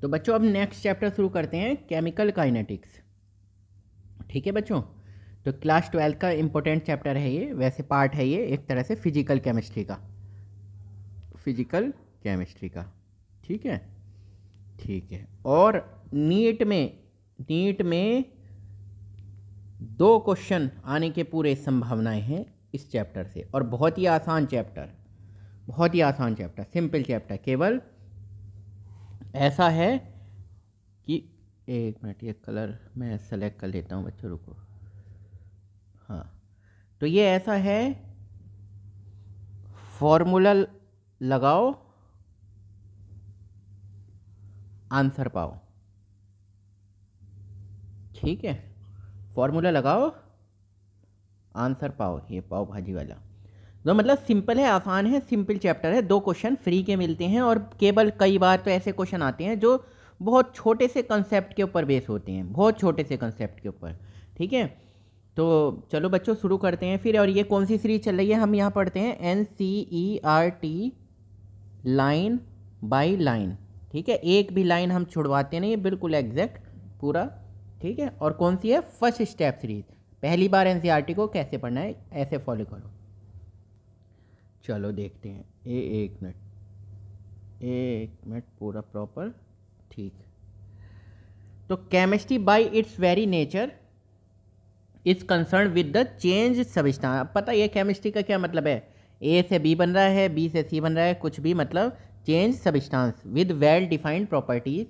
तो बच्चों अब नेक्स्ट चैप्टर शुरू करते हैं, केमिकल काइनेटिक्स। ठीक है बच्चों, तो क्लास 12 का इम्पोर्टेंट चैप्टर है ये, वैसे पार्ट है ये एक तरह से फिजिकल केमिस्ट्री का, ठीक है। ठीक है, और नीट में 2 क्वेश्चन आने के पूरे संभावनाएं हैं इस चैप्टर से, और बहुत ही आसान चैप्टर, सिंपल चैप्टर। केवल ऐसा है कि एक मिनट, ये कलर मैं सेलेक्ट कर लेता हूँ बच्चों, रुको। हाँ, तो ये ऐसा है, फॉर्मूला लगाओ आंसर पाओ। ठीक है, फॉर्मूला लगाओ आंसर पाओ, ये पाव भाजी वाला। तो मतलब सिंपल है, आसान है, सिंपल चैप्टर है। 2 क्वेश्चन फ्री के मिलते हैं, और केवल कई बार तो ऐसे क्वेश्चन आते हैं जो बहुत छोटे से कंसेप्ट के ऊपर बेस होते हैं, बहुत छोटे से कंसेप्ट के ऊपर। ठीक है, तो चलो बच्चों शुरू करते हैं फिर। और ये कौन सी सीरीज चल रही है, हम यहाँ पढ़ते हैं NCERT लाइन बाय लाइन। ठीक है, एक भी लाइन हम छुड़वाते नहीं, बिल्कुल एग्जैक्ट पूरा। ठीक है, और कौन सी है, फर्स्ट स्टेप सीरीज। पहली बार NCERT को कैसे पढ़ना है, ऐसे फॉलो करो। चलो देखते हैं, एक मिनट पूरा प्रॉपर। ठीक, तो chemistry bye it's very nature is concern with the change substance. पता है केमिस्ट्री का क्या मतलब है, A से B बन रहा है, B से C बन रहा है, कुछ भी, मतलब change substance with well defined properties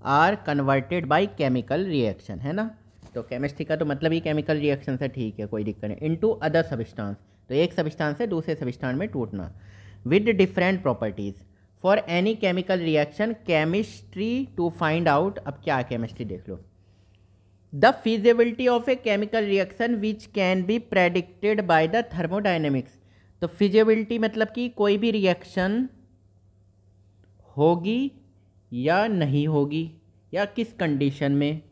are converted by chemical reaction, है ना। तो केमिस्ट्री का तो मतलब ही केमिकल रिएक्शन से, ठीक है, कोई दिक्कत नहीं। इनटू अदर सब्सटेंस, तो एक सब्सटेंस से दूसरे सब्सटेंस में टूटना, with different properties for any chemical reaction chemistry to find out. अब क्या केमिस्ट्री देख लो, the feasibility of a chemical reaction which can be predicted by the thermodynamics. तो फिजिबिलिटी मतलब कि कोई भी रिएक्शन होगी या नहीं होगी, या किस कंडीशन में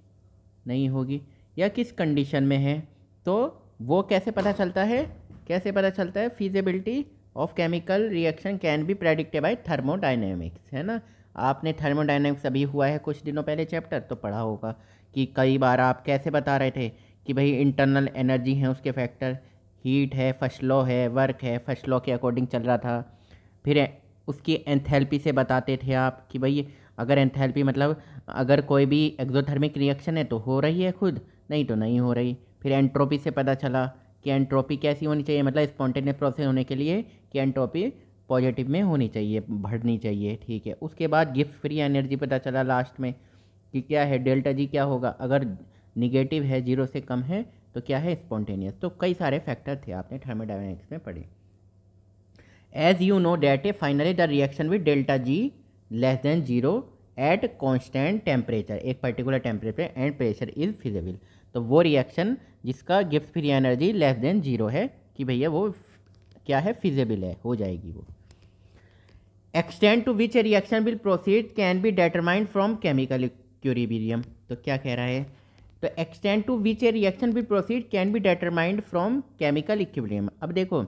नहीं होगी, या किस कंडीशन में है, तो वो कैसे पता चलता है, feasibility of chemical reaction can be predicted by thermodynamics, है ना। आपने थर्मोडाइनमिक्स अभी हुआ है कुछ दिनों पहले चैप्टर, तो पढ़ा होगा कि कई बार आप कैसे बता रहे थे कि भाई इंटरनल एनर्जी है, उसके फैक्टर, हीट है, फर्स्ट लॉ है, वर्क है, फर्स्ट लॉ के अकॉर्डिंग चल रहा था। फिर उसकी एंथैल्पी से बताते थे आप कि भाई अगर एंथैल्पी मतलब अगर कोई भी एक्सोथर्मिक रिएक्शन है तो हो रही है खुद, नहीं तो नहीं हो रही। फिर एंट्रोपी से पता चला कि एंट्रोपी कैसी होनी चाहिए, मतलब स्पॉन्टेनियस प्रोसेस होने के लिए कि एंट्रोपी पॉजिटिव में होनी चाहिए, बढ़नी चाहिए। ठीक है, उसके बाद गिब्स फ्री एनर्जी पता चला लास्ट में कि क्या है, डेल्टा जी क्या होगा, अगर निगेटिव है, 0 से कम है, तो क्या है, स्पॉन्टेनियस। तो कई सारे फैक्टर थे, आपने थर्मोडायनेमिक्स में पढ़े। As you know that a finally the reaction with delta G less than 0 at constant temperature, एक particular temperature and pressure is feasible. तो वो रिएक्शन जिसका Gibbs free energy less than 0 है, कि भैया वो क्या है, फिजिबल है, हो जाएगी वो। Extend to which a reaction will proceed can be determined from chemical equilibrium. तो क्या कह रहा है, तो extend to which a reaction will proceed can be determined from chemical equilibrium. अब देखो,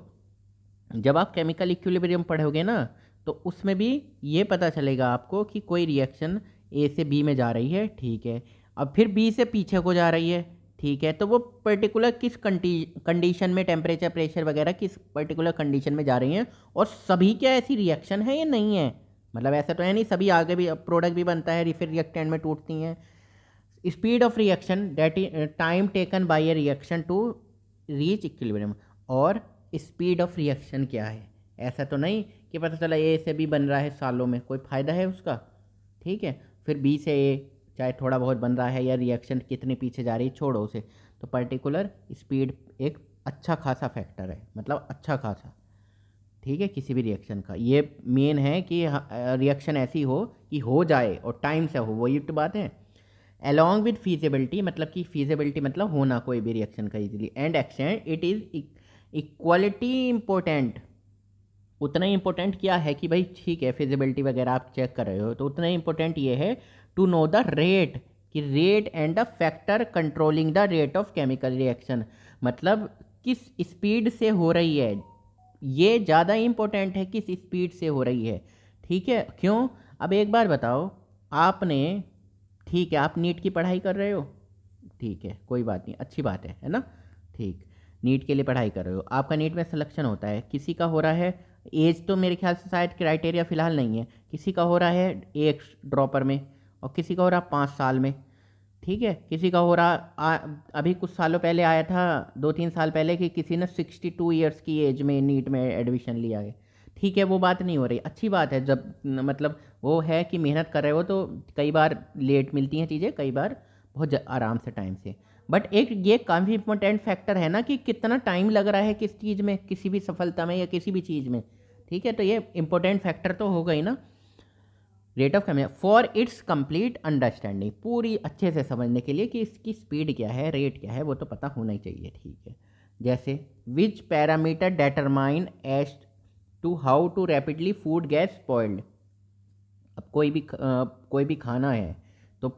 जब आप केमिकल इक्विलिब्रियम पढ़ोगे ना, तो उसमें भी ये पता चलेगा आपको कि कोई रिएक्शन A से B में जा रही है, ठीक है, अब फिर B से पीछे को जा रही है, ठीक है, तो वो पर्टिकुलर किस कंडीशन में, टेम्परेचर, प्रेशर वगैरह किस पर्टिकुलर कंडीशन में जा रही हैं, और सभी क्या ऐसी रिएक्शन है या नहीं है, मतलब ऐसा तो है नहीं, सभी आगे भी प्रोडक्ट भी बनता है, फिर रिएक्टेंट में टूटती हैं। Speed of reaction that time taken by a reaction to reach equilibrium, और स्पीड ऑफ रिएक्शन क्या है, ऐसा तो नहीं कि पता चला A से B बन रहा है सालों में, कोई फ़ायदा है उसका। ठीक है, फिर B से A चाहे थोड़ा बहुत बन रहा है, या रिएक्शन कितने पीछे जा रही है, छोड़ो उसे, तो पर्टिकुलर स्पीड एक अच्छा खासा फैक्टर है, मतलब अच्छा खासा। ठीक है, किसी भी रिएक्शन का ये मेन है कि रिएक्शन ऐसी हो कि हो जाए और टाइम से हो, वही तो बात है। अलॉन्ग विद फीजिबिलिटी, मतलब कि फीजिबिलिटी मतलब होना कोई भी रिएक्शन का easily, and extend it is equality important. उतना ही इंपॉर्टेंट क्या है कि भाई ठीक है, फिजिबिलिटी वगैरह आप चेक कर रहे हो, तो उतना ही इंपॉर्टेंट ये है टू नो द रेट, कि rate and the factor controlling the rate of chemical reaction, मतलब किस स्पीड से हो रही है, ये ज़्यादा इंपॉर्टेंट है किस स्पीड से हो रही है। ठीक है, क्यों, अब एक बार बताओ आपने, ठीक है, आप नीट की पढ़ाई कर रहे हो, ठीक है, कोई बात नहीं, अच्छी बात है ना। ठीक, नीट के लिए पढ़ाई कर रहे हो, आपका नीट में सिलेक्शन होता है, किसी का हो रहा है, एज तो मेरे ख्याल से शायद क्राइटेरिया फ़िलहाल नहीं है, किसी का हो रहा है एक ड्रॉपर में और किसी का हो रहा 5 साल में, ठीक है, किसी का हो रहा अभी कुछ सालों पहले आया था, 2-3 साल पहले, कि किसी ने 62 ईयर्स की एज में नीट में एडमिशन लिया है। ठीक है, वो बात नहीं हो रही, अच्छी बात है, जब मतलब वो है कि मेहनत कर रहे हो तो कई बार लेट मिलती हैं चीज़ें, कई बार बहुत आराम से, टाइम से। बट एक ये काफ़ी इंपॉर्टेंट फैक्टर है ना कि कितना टाइम लग रहा है किस चीज़ में, किसी भी सफलता में या किसी भी चीज़ में, ठीक है, तो ये इंपॉर्टेंट फैक्टर तो हो गई ना। Rate of camera for its complete understanding, पूरी अच्छे से समझने के लिए कि इसकी स्पीड क्या है, रेट क्या है, वो तो पता होना ही चाहिए, ठीक है। जैसे which parameter determine as to how to rapidly food gets spoiled. अब कोई भी खाना है तो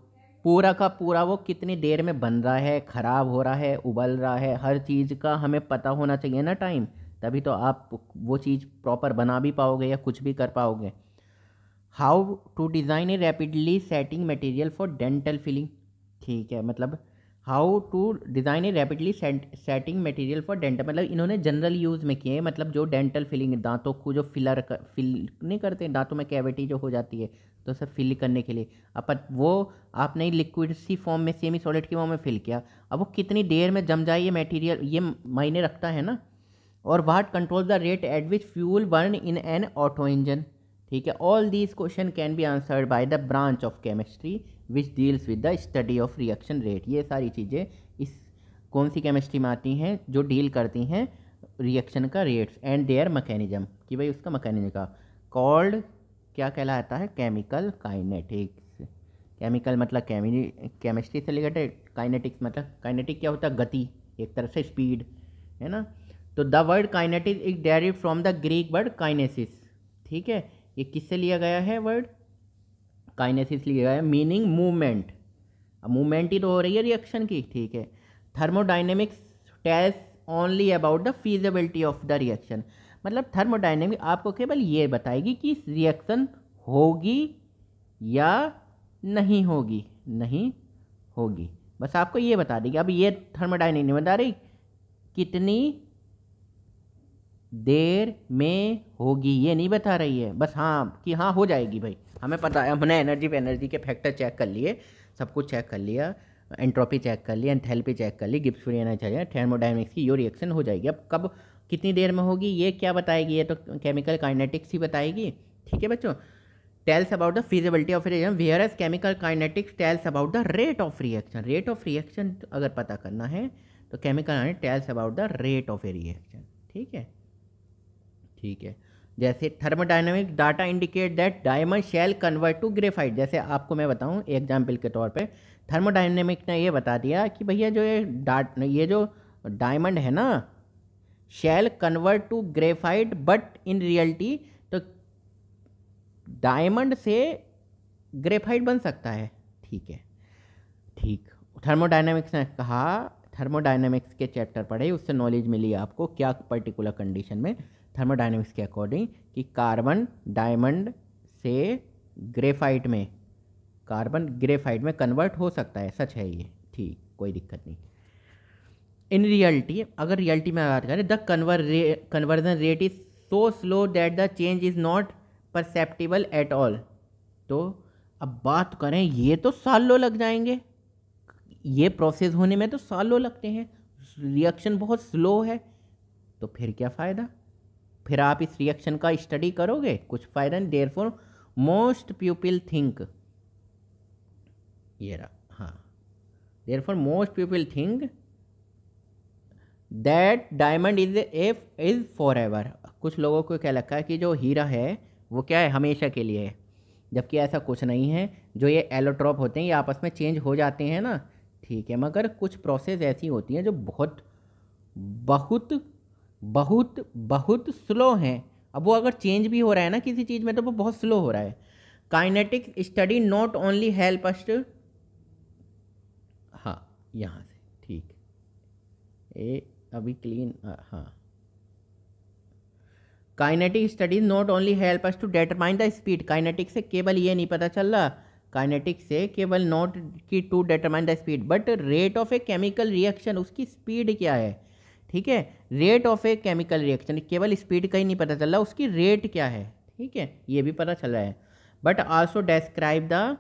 पूरा का पूरा वो कितनी देर में बन रहा है, ख़राब हो रहा है, उबल रहा है, हर चीज़ का हमें पता होना चाहिए ना टाइम, तभी तो आप वो चीज़ प्रॉपर बना भी पाओगे या कुछ भी कर पाओगे। How to design a rapidly setting material for dental filling, ठीक है, मतलब how to design a rapidly setting material for dental, मतलब इन्होंने जनरल यूज़ में किए, मतलब जो डेंटल फिलिंग, दांतों को जो फिल नहीं करते, दांतों में कैविटी जो हो जाती है तो उसे फिल करने के लिए अपन वो आपने लिक्विड सी फॉर्म में, सेमी सॉलिड की फॉर्म में फिल किया, अब वो कितनी देर में जम जाए ये मटेरियल, ये मायने रखता है ना। और what control the rate at which fuel burn in an auto engine, ठीक है, all these question can be answered by the branch of chemistry which deals with the study of reaction rate. ये सारी चीज़ें इस कौन C chemistry में आती हैं, जो डील करती हैं रिएक्शन का रेट्स एंड देयर मैकेनिज्म, कि भाई उसका मैकेनिज्म का कॉल्ड क्या कहलाता है, केमिकल काइनेटिक्स। केमिकल मतलब केमिस्ट्री से रिलेटेड, काइनेटिक्स मतलब काइनेटिक क्या होता है, गति, एक तरह से स्पीड, है ना। तो the word kinetic is derive from the Greek word kinesis, ठीक है, ये किससे लिया गया है वर्ड, काइनेसिस लिया गया है, मीनिंग मूवमेंट, अब मूवमेंट ही तो हो रही है रिएक्शन की, ठीक है। Thermodynamics tells only about the feasibility of the reaction, मतलब थर्मोडाइनेमिक आपको केवल ये बताएगी कि रिएक्शन होगी या नहीं होगी, नहीं होगी, बस आपको ये बता देगी। अब ये थर्मोडाइनेमिक नहीं बता रही कितनी देर में होगी, ये नहीं बता रही है, बस हाँ कि हाँ हो जाएगी, भाई हमें पता है, हमने एनर्जी के फैक्टर चेक कर लिए, सब कुछ चेक कर लिया, एंट्रोपी चेक कर ली, एंथैल्पी चेक कर ली, गिब्स फ्री एनर्जी चाहिए, थर्मोडायनेमिक्स की यो रिएक्शन हो जाएगी। अब कब कितनी देर में होगी ये क्या बताएगी, ये तो केमिकल काइनेटिक्स ही बताएगी, ठीक है बच्चों। Tells about the feasibility of reaction whereas chemical kinetics tells about the rate of reaction. Rate of reaction अगर पता करना है तो chemical tells about the rate of a reaction, ठीक है, ठीक है। जैसे thermodynamic data indicate that diamond shall convert to graphite, जैसे आपको मैं बताऊं एग्जाम्पल के तौर पे, थर्मोडायनेमिक ने ये बता दिया कि भैया जो ये जो डायमंड है ना, shall convert to graphite, but in reality तो डायमंड से ग्रेफाइट बन सकता है, ठीक है, ठीक। थर्मोडायनेमिक्स ने कहा, थर्मोडायनेमिक्स के चैप्टर पढ़े, उससे नॉलेज मिली आपको क्या पर्टिकुलर कंडीशन में थर्मोडायनेमिक्स के अकॉर्डिंग कि कार्बन डायमंड से ग्रेफाइट में, कार्बन ग्रेफाइट में कन्वर्ट हो सकता है, सच है ये, ठीक, कोई दिक्कत नहीं। इन रियलिटी, अगर रियलिटी में बात करें, the conversion rate is so slow that the change is not perceptible at all. तो अब बात करें, ये तो सालों लग जाएंगे, ये प्रोसेस होने में तो सालों लगते हैं, रिएक्शन बहुत स्लो है, तो फिर क्या फ़ायदा, फिर आप इस रिएक्शन का स्टडी करोगे, कुछ फ़ायदा नहीं। देयरफॉर मोस्ट पीपल थिंक, ये रहा, हाँ, therefore most people think that diamond is for ever. कुछ लोगों को क्या लगता है कि जो हीरा है वो क्या है, हमेशा के लिए है, जबकि ऐसा कुछ नहीं है। जो ये एलोट्रॉप होते हैं ये आपस में चेंज हो जाते हैं ना, ठीक है, मगर कुछ प्रोसेस ऐसी होती हैं जो बहुत बहुत बहुत बहुत स्लो हैं। अब वो अगर चेंज भी हो रहा है ना किसी चीज़ में तो वो बहुत स्लो हो रहा है। Kinetic study not only help us to, हाँ यहाँ से, ठीक, ये अभी क्लीन, हाँ, kinetic studies not only help us to determine the speed, kinetic से केवल ये नहीं पता चल रहा काइनेटिक्स से केवल नॉट की to determine the speed but rate of a chemical reaction, उसकी स्पीड क्या है, ठीक है। Rate of a chemical reaction, केवल स्पीड का ही नहीं पता चल रहा, उसकी रेट क्या है, ठीक है, ये भी पता चल रहा है। But also describe the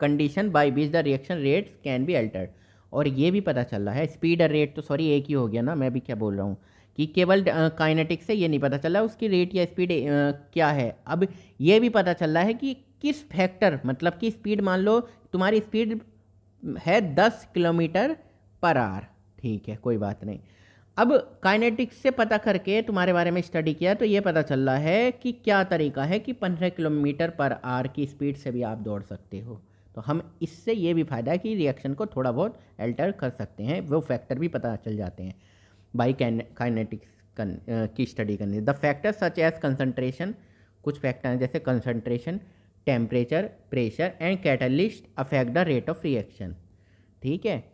condition by which the reaction rates can be altered, और ये भी पता चल रहा है स्पीड और रेट, तो सॉरी एक ही हो गया ना, मैं भी क्या बोल रहा हूँ कि केवल काइनेटिक्स से ये नहीं पता चल रहा उसकी रेट या स्पीड क्या है। अब ये भी पता चल रहा है कि किस फैक्टर, मतलब कि स्पीड, मान लो तुम्हारी स्पीड है 10 किलोमीटर पर आवर, ठीक है, कोई बात नहीं। अब काइनेटिक्स से पता करके तुम्हारे बारे में स्टडी किया तो ये पता चल रहा है कि क्या तरीका है कि 15 किलोमीटर पर आवर की स्पीड से भी आप दौड़ सकते हो। तो हम इससे ये भी फ़ायदा है कि रिएक्शन को थोड़ा बहुत अल्टर कर सकते हैं, वो फैक्टर भी पता चल जाते हैं बाई काइनेटिक्स की स्टडी करने। The factor such as concentration, कुछ फैक्टर हैं जैसे concentration, temperature, pressure and catalyst affect the rate of reaction, ठीक है।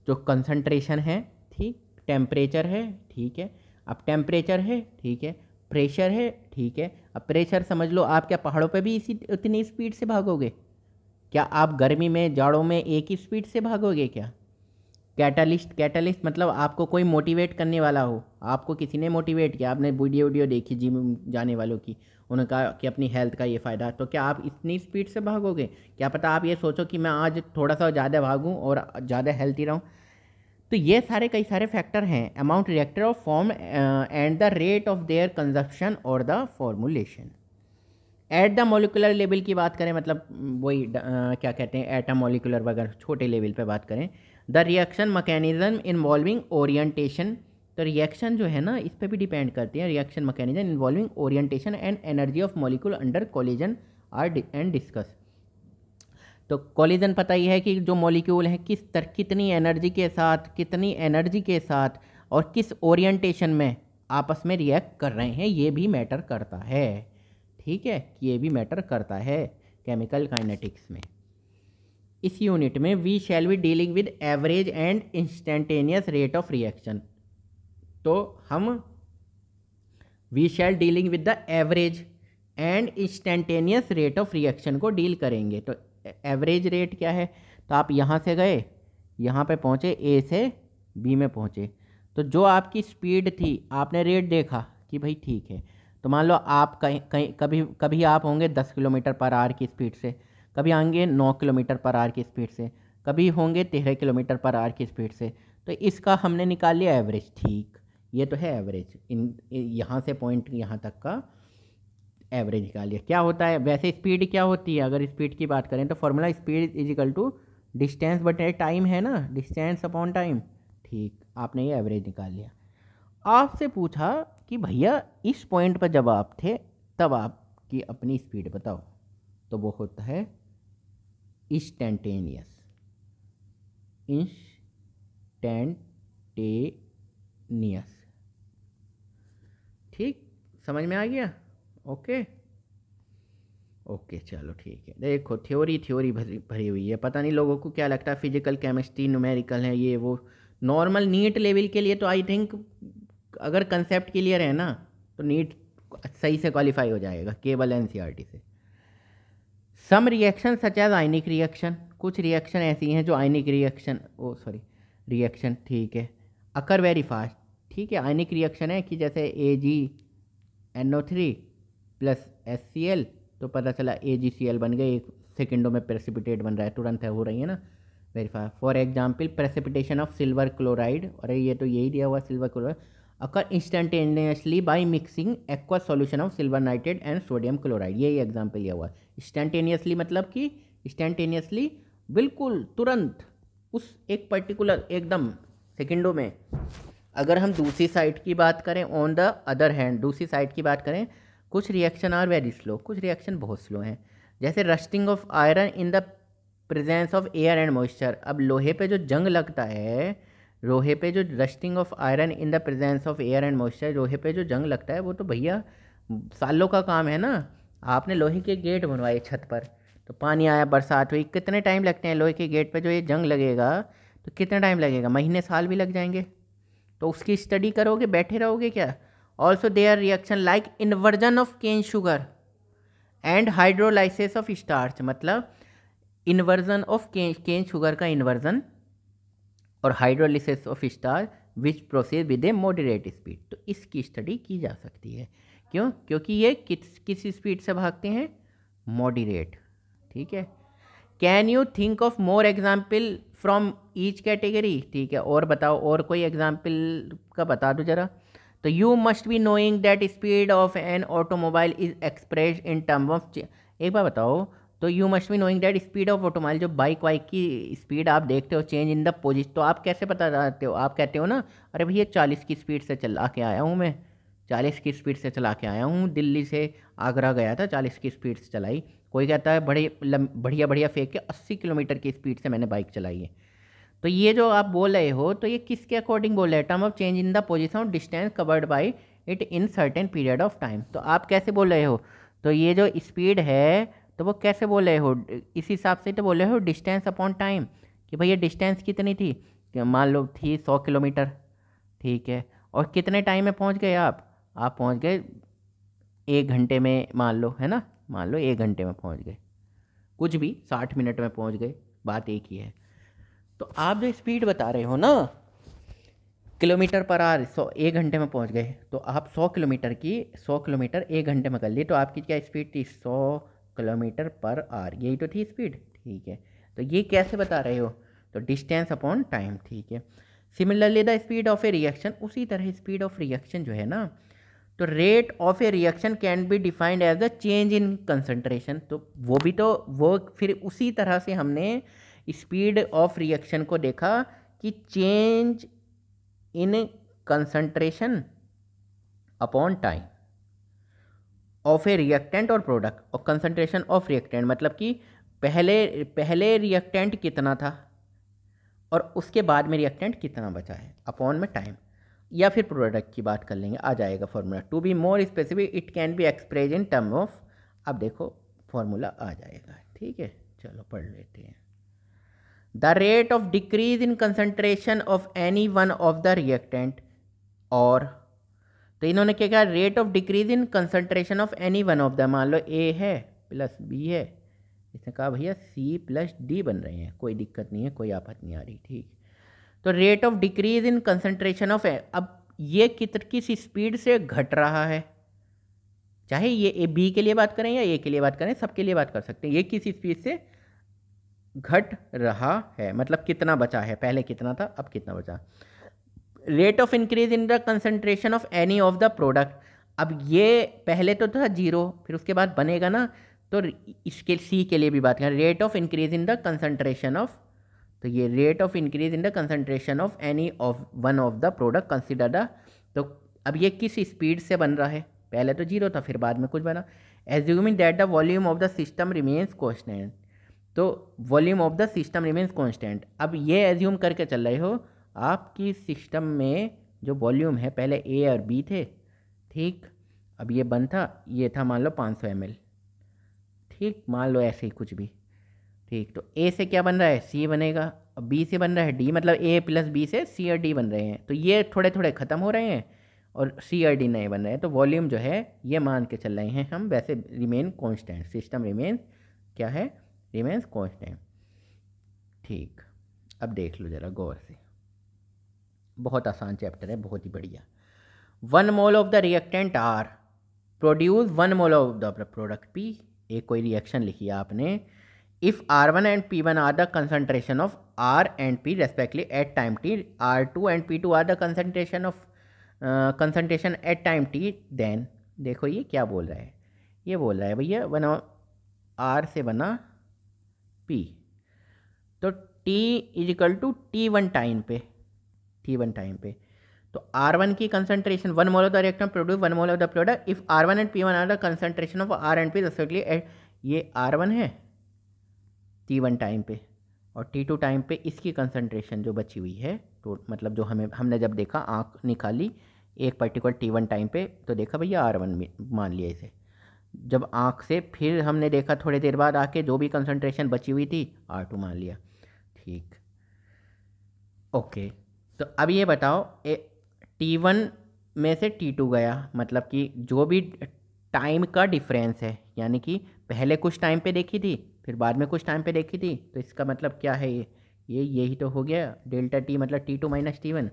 जो कंसंट्रेशन है, ठीक, टेम्परेचर है, ठीक है, अब टेम्परेचर है, ठीक है, प्रेशर है, ठीक है। अब प्रेशर समझ लो, आप क्या पहाड़ों पे भी इसी उतनी स्पीड से भागोगे? क्या आप गर्मी में, जाड़ों में एक ही स्पीड से भागोगे क्या? कैटलिस्ट, कैटलिस्ट मतलब आपको कोई मोटिवेट करने वाला हो, आपको किसी ने मोटिवेट किया, आपने वीडियो देखी जिम जाने वालों की, उन्होंने कहा कि अपनी हेल्थ का ये फ़ायदा, तो क्या आप इतनी स्पीड से भागोगे? क्या पता आप ये सोचो कि मैं आज थोड़ा सा ज़्यादा भागूं और ज़्यादा हेल्थी रहूं। तो ये सारे कई सारे फैक्टर हैं, amount reactor of form and the rate of their consumption और the formulation. At the molecular level की बात करें, मतलब वही क्या कहते हैं, एटम मॉलिकुलर वगैरह छोटे लेवल पे बात करें, the reaction mechanism involving orientation, तो रिएक्शन जो है ना इस पर भी डिपेंड करती है, reaction mechanism involving orientation and energy of molecule under collision are and discuss. तो कोलिजन पता ही है कि जो मॉलिक्यूल है कितनी एनर्जी के साथ और किस ओरिएंटेशन में आपस में रिएक्ट कर रहे हैं, ये भी मैटर करता है, ठीक है, ये भी मैटर करता है केमिकल काइनेटिक्स में। इस यूनिट में we shall be dealing with average and instantaneous rate of reaction, तो हम we shall dealing with the average and instantaneous rate of reaction को डील करेंगे। तो एवरेज रेट क्या है, तो आप यहाँ से गए, यहाँ पे पहुँचे, ए से बी में पहुँचे, तो जो आपकी स्पीड थी आपने रेट देखा कि भाई ठीक है, तो मान लो आप कभी आप होंगे 10 किलोमीटर पर आवर की स्पीड से, कभी आएंगे 9 किलोमीटर पर आवर की स्पीड से, कभी होंगे 13 किलोमीटर पर आवर की स्पीड से, तो इसका हमने निकाल लिया एवरेज, ठीक, ये तो है एवरेज, यहाँ से पॉइंट यहाँ तक का एवरेज निकाल लिया। क्या होता है वैसे स्पीड क्या होती है, अगर स्पीड की बात करें तो formula speed is equal to distance बटे टाइम है ना, डिस्टेंस अपॉन टाइम, ठीक, आपने ये एवरेज निकाल लिया। आपसे पूछा कि भैया इस पॉइंट पर जब आप थे तब आपकी अपनी स्पीड बताओ, तो वो होता है इंस्टेंटेनियस, ठीक, समझ में आ गया? ओके ओके, चलो ठीक है। देखो थ्योरी भरी हुई है, पता नहीं लोगों को क्या लगता है फिजिकल केमिस्ट्री न्यूमेरिकल है ये वो, नॉर्मल नीट लेवल के लिए तो आई थिंक अगर कंसेप्ट क्लियर है ना तो नीट सही से क्वालिफाई हो जाएगा केवल एनसीईआरटी से। Some reaction such as ionic reaction, कुछ रिएक्शन ऐसी हैं जो आयनिक रिएक्शन, ठीक है, अकर वेरी फास्ट, ठीक है, आयनिक रिएक्शन है कि जैसे AgNO3 प्लस HCl, तो पता चला AgCl बन गए, 1 सेकेंडों में प्रेसिपिटेट बन रहा है, तुरंत है, हो रही है ना, very fast. For example precipitation of silver chloride, अरे ये तो यही दिया हुआ silver chloride, occur instantaneously by mixing aqua solution of silver nitrate and sodium chloride, यही एग्जाम्पल लिया हुआ है। इंस्टेंटेनियसली मतलब कि इंस्टेंटेनियसली बिल्कुल तुरंत, उस एक पर्टिकुलर एकदम सेकेंडों में। अगर हम दूसरी साइड की बात करें, ऑन द अदर हैंड दूसरी साइड की बात करें, कुछ रिएक्शन आर वेरी स्लो, कुछ रिएक्शन बहुत स्लो हैं, जैसे rusting of iron in the presence of air and moisture. अब लोहे पे जो जंग लगता है, लोहे पे जो rusting of iron in the presence of air and moisture, लोहे पे जो जंग लगता है वो तो भैया सालों का काम है ना। आपने लोहे के गेट बनवाए छत पर, तो पानी आया, बरसात हुई, कितने टाइम लगते हैं लोहे के गेट पे जो ये जंग लगेगा, तो कितना टाइम लगेगा, महीने साल भी लग जाएंगे। तो उसकी स्टडी करोगे, बैठे रहोगे क्या? Also there reaction like inversion of cane sugar and hydrolysis of starch, मतलब इन्वर्जन ऑफ केन शुगर का इन्वर्जन, और hydrolysis of starch which process with a moderate speed. तो इसकी स्टडी की जा सकती है। क्यों? क्योंकि ये किस स्पीड से भागते हैं? मॉडरेट। ठीक है। Can you think of more example from each category? ठीक है, और बताओ, और कोई एग्जाम्पल का बता दो जरा। तो you must be knowing that speed of an automobile is express in term of, एक बार बताओ, तो you must be knowing that speed of automobile, जो बाइक वाइक की स्पीड आप देखते हो, चेंज इन द पोजिशन, तो आप कैसे पता लगाते हो? आप कहते हो ना, अरे भैया 40 की स्पीड से चला के आया हूँ मैं, 40 की स्पीड से चला के आया हूँ, दिल्ली से आगरा गया था, 40 की स्पीड से चलाई। कोई कहता है बढ़िया बढ़िया फेंक के 80 किलोमीटर की स्पीड से मैंने बाइक चलाई है। तो ये जो आप बोल रहे हो, तो ये किसके अकॉर्डिंग बोल रहे हैं? Term of change in the position of distance covered by it in certain period of time. तो आप कैसे बोल रहे हो? तो ये जो स्पीड है, तो वो कैसे बोल रहे हो? इस हिसाब से तो बोल रहे हो डिस्टेंस अपॉन टाइम, कि भैया डिस्टेंस कितनी थी, कि मान लो थी 100 किलोमीटर। ठीक है, और कितने टाइम में पहुंच गए आप पहुंच गए 1 घंटे में, मान लो, है ना, मान लो 1 घंटे में पहुंच गए, कुछ भी 60 मिनट में पहुंच गए, बात एक ही है। तो आप जो स्पीड बता रहे हो ना, किलोमीटर पर आवर, 1 घंटे में पहुंच गए, तो आप 100 किलोमीटर 1 घंटे में कर लिए, तो आपकी क्या स्पीड थी? 100 किलोमीटर पर आवर, यही तो थी स्पीड। ठीक है, तो ये कैसे बता रहे हो? तो डिस्टेंस अपॉन टाइम। ठीक है। Similarly the speed of a reaction, उसी तरह स्पीड ऑफ रिएक्शन जो है ना, तो rate of a reaction can be defined as the change in concentration. तो वो फिर उसी तरह से हमने स्पीड ऑफ रिएक्शन को देखा कि change in concentration upon time of A reactant और प्रोडक्ट, और कंसंट्रेशन ऑफ रिएक्टेंट मतलब कि पहले रिएक्टेंट कितना था और उसके बाद में रिएक्टेंट कितना बचा है, अपॉन में टाइम, या फिर प्रोडक्ट की बात कर लेंगे, आ जाएगा formula. To be more specific it can be express in term of, अब देखो फॉर्मूला आ जाएगा। ठीक है, चलो पढ़ लेते हैं। The rate of decrease in concentration of any one of the reactant, और तो इन्होंने क्या कहा? Rate of decrease in concentration of any one of the, मान लो ए है प्लस बी है, इसने कहा भैया सी प्लस डी बन रहे हैं, कोई दिक्कत नहीं है, कोई आफत नहीं आ रही। ठीक, तो rate of decrease in concentration of, अब ये किस स्पीड से घट रहा है, चाहे ये ए बी के लिए बात करें या ए के लिए बात करें, सबके लिए बात कर सकते हैं, ये किस स्पीड से घट रहा है, मतलब कितना बचा है, पहले कितना था अब कितना बचा। Rate of increase in the concentration of any of the product, अब ये पहले तो था 0, फिर उसके बाद बनेगा ना, तो इसके सी के लिए भी बात करें, rate of increase in the concentration of, तो ये rate of increase in the concentration of any of one of the product consider the, तो अब ये किस स्पीड से बन रहा है, पहले तो 0 था फिर बाद में कुछ बना। Assuming that the volume of the system remains constant, तो volume of the system remains constant, अब ये एज्यूम करके चल रहे हो आपकी सिस्टम में जो वॉल्यूम है, पहले ए और बी थे, ठीक, अब ये बन था, ये था मान लो 500 ml, ठीक, मान लो ऐसे ही कुछ भी, ठीक, तो ए से क्या बन रहा है? सी बनेगा, अब बी से बन रहा है डी, मतलब ए प्लस बी से सी और डी बन रहे हैं, तो ये थोड़े थोड़े ख़त्म हो रहे हैं और सी और डी नए बन रहे हैं, तो वॉल्यूम जो है ये मान के चल रहे हैं हम, वैसे रिमेन कॉन्स्टेंट, सिस्टम रिमेन क्या है? Remains constant. ठीक, अब देख लो ज़रा गौर से, बहुत आसान चैप्टर है, बहुत ही बढ़िया। 1 mole of the reactant are produce 1 mole of the product P, एक कोई रिएक्शन लिखी आपने, if R1 and P1 are the concentration of R and P respectively at time T, R2 and P2 are the concentration at time T, then देखो ये क्या बोल रहा है, ये बोल रहा है भैया 1 R से बना P, तो T is equal to T1 time पे, T1 टाइम पे, तो R1 की concentration 1 mole of the reactant produce 1 mole of the product if R1 and P1 are the concentration of R and P respectively at, ये R1 है T1 time पे, और T2 time पे इसकी concentration जो बची हुई है, तो मतलब जो हमने जब देखा आँख निकाली एक पर्टिकुलर T1 टाइम पे, तो देखा भैया R1 मान लिया इसे, जब आँख से फिर हमने देखा थोड़ी देर बाद आके जो भी कंसंट्रेशन बची हुई थी R2 मान लिया। ठीक, ओके, तो अब ये बताओ T1 में से T2 गया, मतलब कि जो भी टाइम का डिफरेंस है, यानी कि पहले कुछ टाइम पे देखी थी, फिर बाद में कुछ टाइम पे देखी थी, तो इसका मतलब क्या है, यही तो हो गया डेल्टा टी मतलब T2 माइनस T1।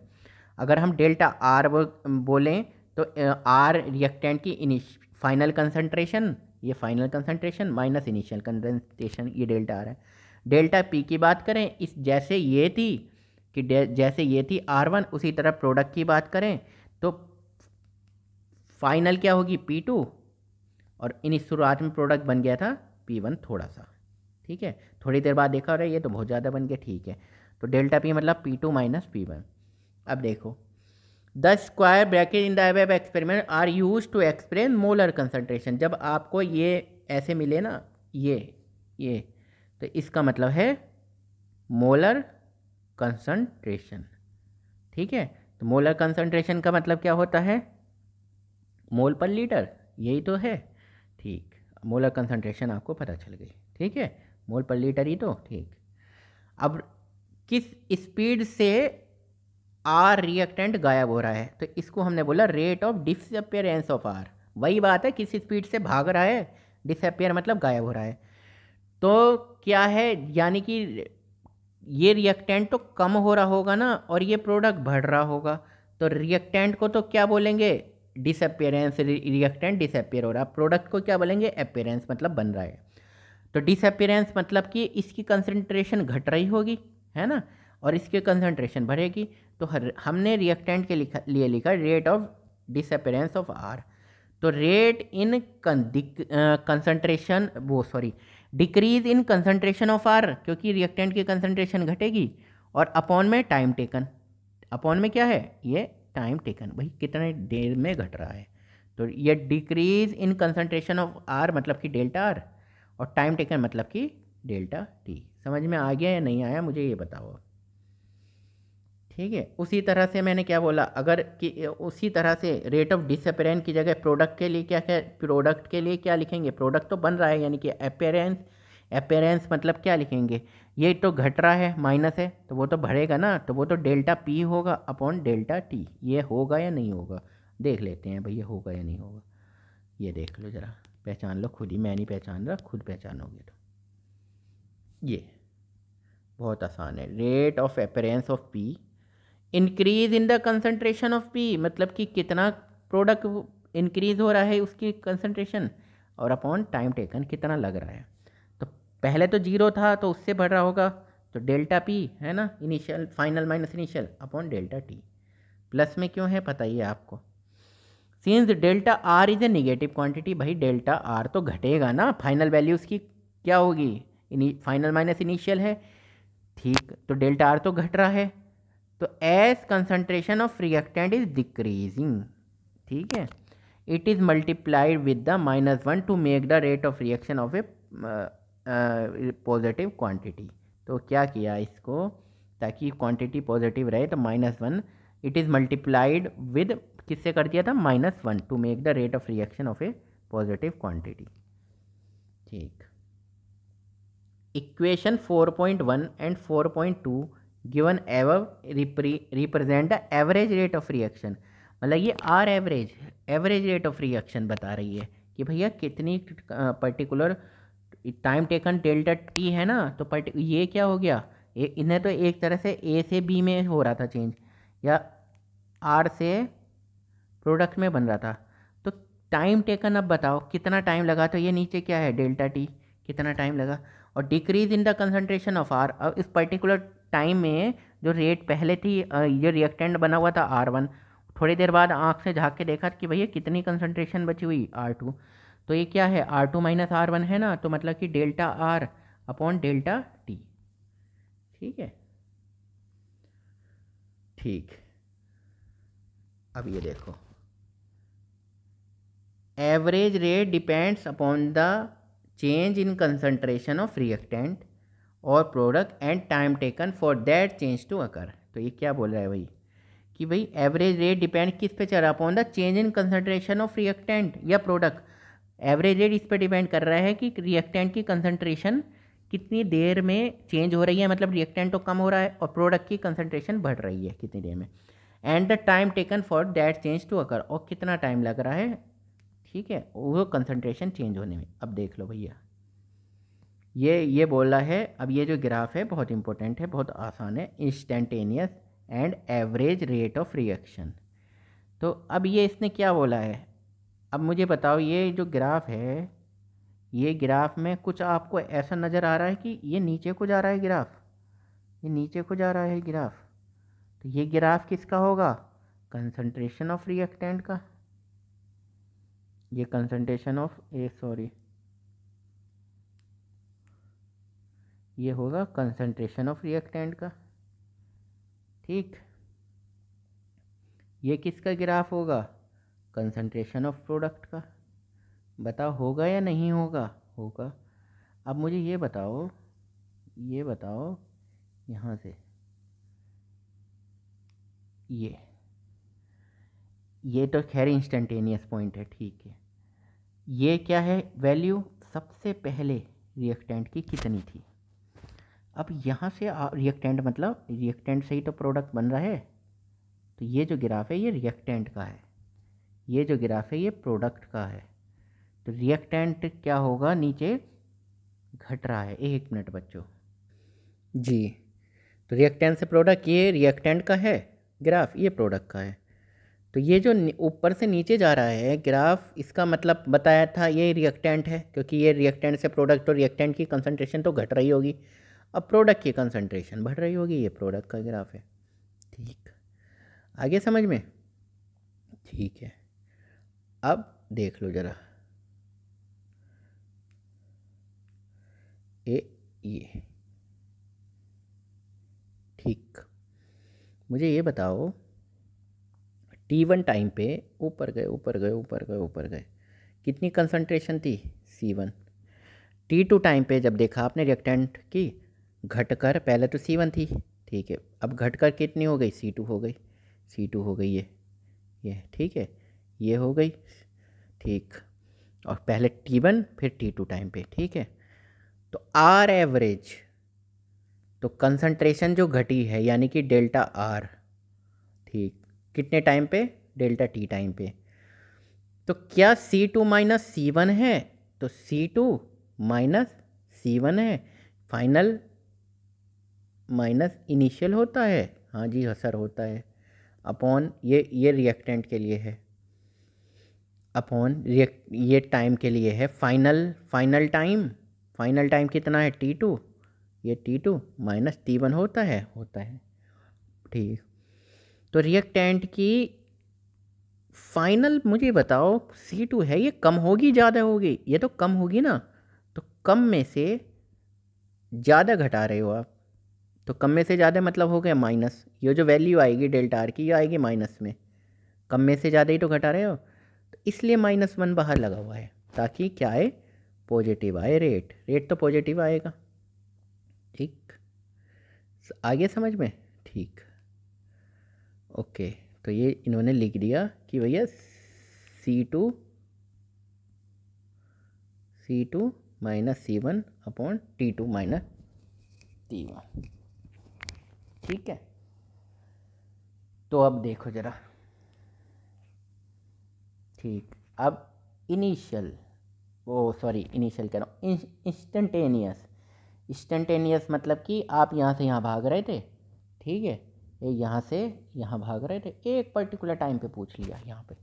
अगर हम डेल्टा आर बोलें तो आर रिएक्टेंट की फाइनल कंसंट्रेशन, ये final concentration minus initial concentration, ये डेल्टा आर है। डेल्टा पी की बात करें, इस जैसे ये थी कि जैसे ये थी R1, उसी तरह प्रोडक्ट की बात करें तो फाइनल क्या होगी P2, और इन शुरुआत में प्रोडक्ट बन गया था P1 थोड़ा सा, ठीक है। थोड़ी देर बाद देखा अरे ये तो बहुत ज़्यादा बन गया, ठीक है। तो डेल्टा पी मतलब P2 माइनस P1। अब देखो, the square bracket in the above experiment are use to express molar concentration. जब आपको ये ऐसे मिले ना, ये तो इसका मतलब है मोलर कंसंट्रेशन, ठीक है। तो मोलर कंसंट्रेशन का मतलब क्या होता है, मोल पर लीटर, यही तो है, ठीक। मोलर कंसंट्रेशन आपको पता चल गई, ठीक है, मोल पर लीटर ही तो, ठीक। अब किस स्पीड से आर रिएक्टेंट गायब हो रहा है, तो इसको हमने बोला rate of disappearance of R. वही बात है, किस स्पीड से भाग रहा है, डिसअपियर मतलब गायब हो रहा है। तो क्या है, यानी कि ये रिएक्टेंट तो कम हो रहा होगा ना, और ये प्रोडक्ट बढ़ रहा होगा, तो रिएक्टेंट को तो क्या बोलेंगे, डिसअपियरेंस, रिएक्टेंट डिसअपियर हो रहा, प्रोडक्ट को क्या बोलेंगे, अपीयरेंस मतलब बन रहा है। तो डिसअपियरेंस मतलब कि इसकी कंसंट्रेशन घट रही होगी, है ना, और इसकी कंसंट्रेशन बढ़ेगी। तो हमने रिएक्टेंट के लिए लिखा rate of disappearance of R. तो rate in concentration decrease in concentration of R, क्योंकि रिएक्टेंट की कंसंट्रेशन घटेगी, और अपॉन में टाइम टेकन, अपॉन में क्या है, ये टाइम टेकन, भाई कितने देर में घट रहा है। तो ये decrease in concentration of R मतलब कि डेल्टा आर, और टाइम टेकन मतलब कि डेल्टा टी। समझ में आ गया या नहीं आया, मुझे ये बताओ, ठीक है। उसी तरह से मैंने क्या बोला, अगर कि उसी तरह से रेट ऑफ डिसअपियरेंस की जगह प्रोडक्ट के लिए प्रोडक्ट के लिए क्या लिखेंगे, प्रोडक्ट तो बन रहा है, यानी कि अपीयरेंस, अपीयरेंस मतलब क्या लिखेंगे, ये तो घट रहा है, माइनस है, तो वो तो बढ़ेगा ना, तो वो तो डेल्टा पी होगा अपॉन डेल्टा टी। ये होगा या नहीं होगा, देख लेते हैं भैया, होगा या नहीं होगा, ये देख लो ज़रा, पहचान लो खुद ही, मैं नहीं पहचान रहा, खुद पहचानोगे। तो ये बहुत आसान है, rate of appearance of P increase in the concentration of P, मतलब कि कितना प्रोडक्ट इंक्रीज हो रहा है उसकी कंसंट्रेशन, और अपॉन टाइम टेकन कितना लग रहा है। तो पहले तो जीरो था, तो उससे बढ़ रहा होगा, तो डेल्टा पी है ना, initial final minus initial upon delta T. Plus में क्यों है पता ही है आपको, since delta R is a negative quantity, भाई डेल्टा आर तो घटेगा ना, फाइनल वैल्यू उसकी क्या होगी, फाइनल माइनस इनिशियल है, ठीक। तो डेल्टा आर तो घट रहा है, तो as concentration of reactant is decreasing, ठीक है, it is multiplied with the -1 to make the rate of reaction of a positive quantity. तो क्या किया इसको, ताकि क्वांटिटी पॉजिटिव रहे, तो -1 इट इज़ मल्टीप्लाइड विद, किससे कर दिया था, -1 to make the rate of reaction of a positive quantity, ठीक। Equation 4.1 and 4.2 given above represent the average rate of reaction, मतलब ये are average rate of reaction बता रही है कि भैया कितनी particular time taken delta T है ना, तो ये क्या हो गया, इन्हें तो एक तरह से ए से बी में हो रहा था चेंज, या आर से प्रोडक्ट में बन रहा था, तो टाइम टेकन अब बताओ कितना टाइम लगा, तो ये नीचे क्या है डेल्टा टी, कितना टाइम लगा, और decrease in the concentration of R, अब इस पर्टिकुलर टाइम में जो रेट पहले थी, ये रिएक्टेंट बना हुआ था R1, थोड़ी देर बाद आँख से झाँक के देखा कि भैया कितनी कंसंट्रेशन बची हुई R2, तो ये क्या है R2 माइनस R1 है ना, तो मतलब कि delta R upon delta T, ठीक है, ठीक। अब ये देखो, average rate depends upon the change in concentration of reactant और product and time taken for that change to occur. तो ये क्या बोल रहा है भाई, कि भाई एवरेज रेट डिपेंड किस पे चल रहा है, upon the change in concentration of reactant या प्रोडक्ट। एवरेज रेट इस पे डिपेंड कर रहा है कि रिएक्टेंट की कंसंट्रेशन कितनी देर में चेंज हो रही है, मतलब रिएक्टेंट तो कम हो रहा है और प्रोडक्ट की कंसंट्रेशन बढ़ रही है कितनी देर में, and the time taken for that change to occur, और कितना टाइम लग रहा है, ठीक है, वो कंसंट्रेशन चेंज होने में। अब देख लो भैया ये बोला है। अब ये जो ग्राफ है बहुत इंपॉर्टेंट है, बहुत आसान है, instantaneous and average rate of reaction. तो अब ये इसने क्या बोला है, अब मुझे बताओ, ये जो ग्राफ है, ये ग्राफ में कुछ आपको ऐसा नज़र आ रहा है कि ये नीचे को जा रहा है ग्राफ, ये नीचे को जा रहा है ग्राफ। तो ये ग्राफ किसका होगा, कंसंट्रेशन ऑफ रिएक्टेंट का। ये कंसंट्रेशन ऑफ ये होगा कंसंट्रेशन ऑफ रिएक्टेंट का। ठीक, ये किसका ग्राफ होगा, कंसंट्रेशन ऑफ प्रोडक्ट का। बताओ होगा या नहीं होगा, होगा। अब मुझे ये बताओ यहाँ से ये तो खैर इंस्टेंटेनियस पॉइंट है, ठीक है। ये क्या है, वैल्यू सबसे पहले रिएक्टेंट की कितनी थी। अब यहाँ से रिएक्टेंट मतलब रिएक्टेंट से ही तो प्रोडक्ट बन रहा है। तो ये जो ग्राफ है ये रिएक्टेंट का है, ये जो ग्राफ है ये प्रोडक्ट का है। तो रिएक्टेंट क्या होगा, नीचे घट रहा है। एक मिनट बच्चों जी, तो रिएक्टेंट से प्रोडक्ट, ये रिएक्टेंट का है ग्राफ, ये प्रोडक्ट का है। तो ये जो ऊपर से नीचे जा रहा है ग्राफ, इसका मतलब बताया था ये रिएक्टेंट है, क्योंकि ये रिएक्टेंट से प्रोडक्ट, तो रिएक्टेंट की कंसंट्रेशन तो घट रही होगी, अब प्रोडक्ट की कंसंट्रेशन बढ़ रही होगी। ये प्रोडक्ट का ग्राफ है। ठीक, आगे समझ में, ठीक है। अब देख लो ज़रा ये ठीक, मुझे ये बताओ T1 टाइम पे ऊपर गए, कितनी कंसंट्रेशन थी, C1। T2 टाइम पे जब देखा आपने रिएक्टेंट की, घटकर, पहले तो C1 थी, ठीक है, अब घटकर कितनी हो गई, C2 हो गई, ये ठीक है, ये हो गई, ठीक। और पहले T1 फिर T2 टाइम पे, ठीक है। तो R एवरेज, तो कंसंट्रेशन जो घटी है यानी कि डेल्टा R, ठीक, कितने टाइम पे, डेल्टा T टाइम पे। तो क्या C2 माइनस C1 है, तो C2 माइनस C1 है, फाइनल माइनस इनिशियल होता है, हाँ जी हाँ सर होता है, अपॉन ये रिएक्टेंट के लिए है, अपॉन ये टाइम के लिए है, फाइनल टाइम कितना है, T2, ये T2 माइनस T1 होता है, ठीक। तो रिएक्टेंट की फाइनल, मुझे बताओ C2 है, ये कम होगी ज़्यादा होगी, ये तो कम होगी ना, तो कम में से ज़्यादा घटा रहे हो आप, तो कम में से ज़्यादा मतलब हो गया माइनस, ये जो वैल्यू आएगी डेल्टा आर की ये आएगी माइनस में, कम में से ज़्यादा ही तो घटा रहे हो, तो इसलिए -1 बाहर लगा हुआ है, ताकि क्या आए, पॉजिटिव आए, रेट तो पॉजिटिव आएगा। ठीक, आगे समझ में, ठीक, ओके। तो ये इन्होंने लिख दिया कि भैया C2 minus C1 upon T2 minus T1, ठीक है। तो अब देखो ज़रा, ठीक, अब इनिशियल कह रहा हूँ, इंस्टेंटेनियस मतलब कि आप यहाँ से यहाँ भाग रहे थे, ठीक है, ये यहाँ से यहाँ भाग रहे थे, एक पर्टिकुलर टाइम पे पूछ लिया यहाँ पे,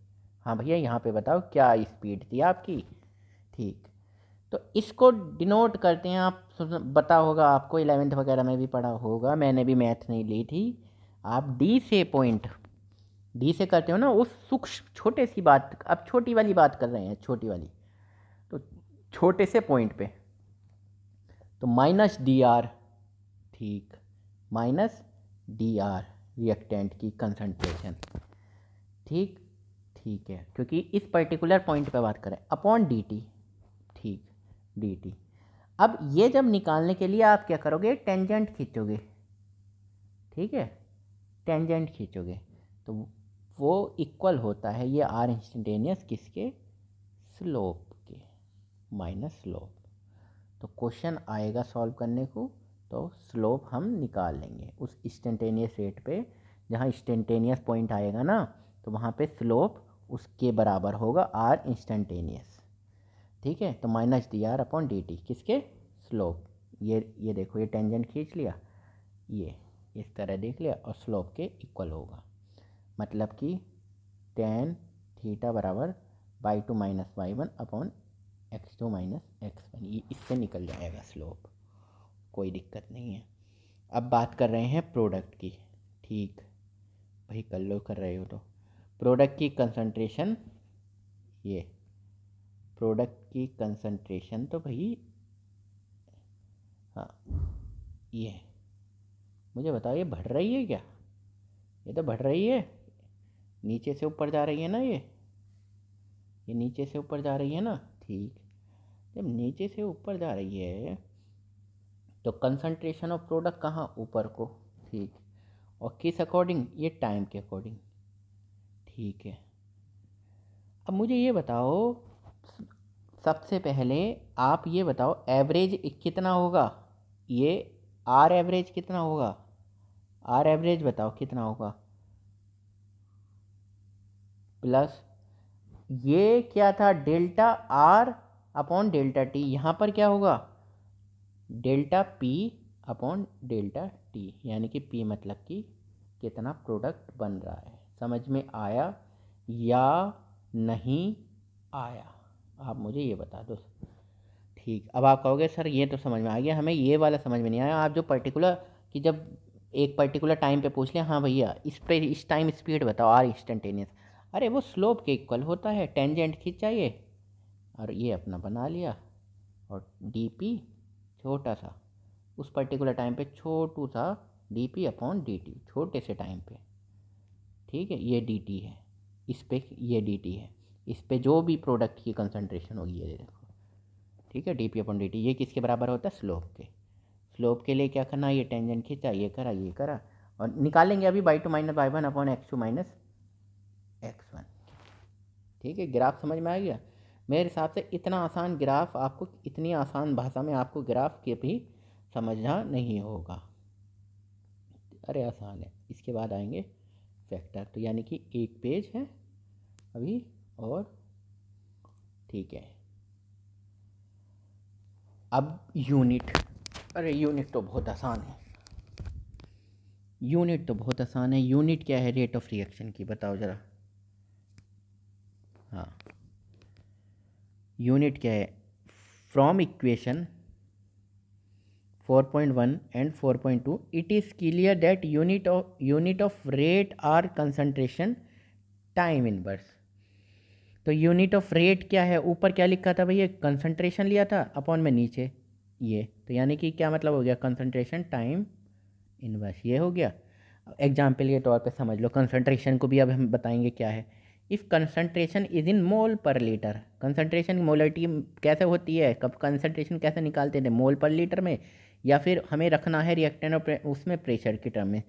हाँ भैया यहाँ पे बताओ क्या स्पीड थी आपकी, ठीक। तो इसको डिनोट करते हैं, आप पता होगा आपको, 11th वगैरह में भी पढ़ा होगा, मैंने भी मैथ नहीं ली थी। आप डी से करते हो ना, उस सूक्ष्म छोटे सी बात, अब छोटी वाली बात कर रहे हैं, छोटी वाली, तो छोटे से पॉइंट पे, तो -dr, ठीक, -dr रिएक्टेंट की कंसंट्रेशन, ठीक है, क्योंकि इस पर्टिकुलर पॉइंट पे बात करें, अपॉन dt, ठीक, dt। अब ये जब निकालने के लिए आप क्या करोगे, टेंजेंट खींचोगे, ठीक है, टेंजेंट खींचोगे, तो वो इक्वल होता है ये R इंस्टेंटेनियस किसके, स्लोप के, माइनस स्लोप। तो क्वेश्चन आएगा सॉल्व करने को, तो स्लोप हम निकाल लेंगे उस इंस्टेंटेनियस रेट पे, जहाँ इंस्टेंटेनियस पॉइंट आएगा ना, तो वहाँ पे स्लोप उसके बराबर होगा R इंस्टेंटेनियस, ठीक है। तो -dr अपॉन dt किसके, स्लोप, ये देखो ये टेंजेंट खींच लिया, ये इस तरह देख लिया और स्लोप के इक्वल होगा, मतलब कि tan थीटा बराबर y2 minus y1 upon x2 minus x1, ये इससे निकल जाएगा स्लोप, कोई दिक्कत नहीं है। अब बात कर रहे हैं प्रोडक्ट की। ठीक भाई, कर लो, कर रहे हो तो प्रोडक्ट की कंसंट्रेशन, ये प्रोडक्ट की कंसंट्रेशन तो भाई, हाँ ये मुझे बताओ ये बढ़ रही है क्या? ये तो बढ़ रही है, नीचे से ऊपर जा रही है ना, ये नीचे से ऊपर जा रही है ना। ठीक, जब नीचे से ऊपर जा रही है तो कंसंट्रेशन ऑफ प्रोडक्ट कहाँ, ऊपर को। ठीक, और किस अकॉर्डिंग, ये टाइम के अकॉर्डिंग। ठीक है, अब मुझे ये बताओ, सबसे पहले आप ये बताओ एवरेज कितना होगा, ये आर एवरेज कितना होगा, आर एवरेज बताओ कितना होगा, प्लस ये क्या था, delta R upon delta T, यहाँ पर क्या होगा, delta P upon delta T, यानी कि पी मतलब कि कितना प्रोडक्ट बन रहा है। समझ में आया या नहीं आया, आप मुझे ये बता दो। ठीक, अब आप कहोगे सर ये तो समझ में आ गया, हमें ये वाला समझ में नहीं आया। आप जो पर्टिकुलर कि जब एक पर्टिकुलर टाइम पे पूछ लें, हाँ भैया इस पे इस टाइम स्पीड बताओ आर इंस्टेंटेनियस, अरे वो स्लोप के इक्वल होता है, टेंजेंट खींचा ये और ये अपना बना लिया, और डी पी छोटा सा उस पर्टिकुलर टाइम पे, छोटू सा D P upon D T, छोटे से टाइम पे। ठीक है, ये डी टी है, इस पे ये डी टी है, इस पे जो भी प्रोडक्ट की कंसंट्रेशन होगी ये देखो। ठीक है, D P upon D T, ये किसके बराबर होता है, स्लोप के। स्लोप के लिए क्या करना, ये टेंजेंट खींचा, ये करा और निकालेंगे अभी y2 minus y1 upon x2 minus x1। ठीक है, ग्राफ समझ में आ गया। मेरे हिसाब से इतना आसान ग्राफ आपको, इतनी आसान भाषा में आपको ग्राफ के भी समझना नहीं होगा, अरे आसान है। इसके बाद आएंगे फैक्टर, तो यानी कि एक पेज है अभी और। ठीक है, अब यूनिट, अरे यूनिट तो बहुत आसान है, यूनिट तो बहुत आसान है। यूनिट क्या है, रेट ऑफ रिएक्शन की, बताओ ज़रा। हाँ, यूनिट क्या है, from equation 4.1 and 4.2 it is clear that unit of rate are concentration time inverse. तो यूनिट ऑफ रेट क्या है, ऊपर क्या लिखा था भैया, कंसंट्रेशन लिया था अपॉन में नीचे ये, तो यानी कि क्या मतलब हो गया, कंसंट्रेशन टाइम इनवर्स, ये हो गया। एग्जाम्पल के तौर पे समझ लो, कंसंट्रेशन को भी अब हम बताएंगे क्या है। If concentration is in mole per litre, concentration की मोलरिटी कैसे होती है, कब कंसंट्रेशन कैसे निकालते थे, मोल पर लीटर में, या फिर हमें रखना है रिएक्टेंट और उसमें प्रेशर के टर्म में,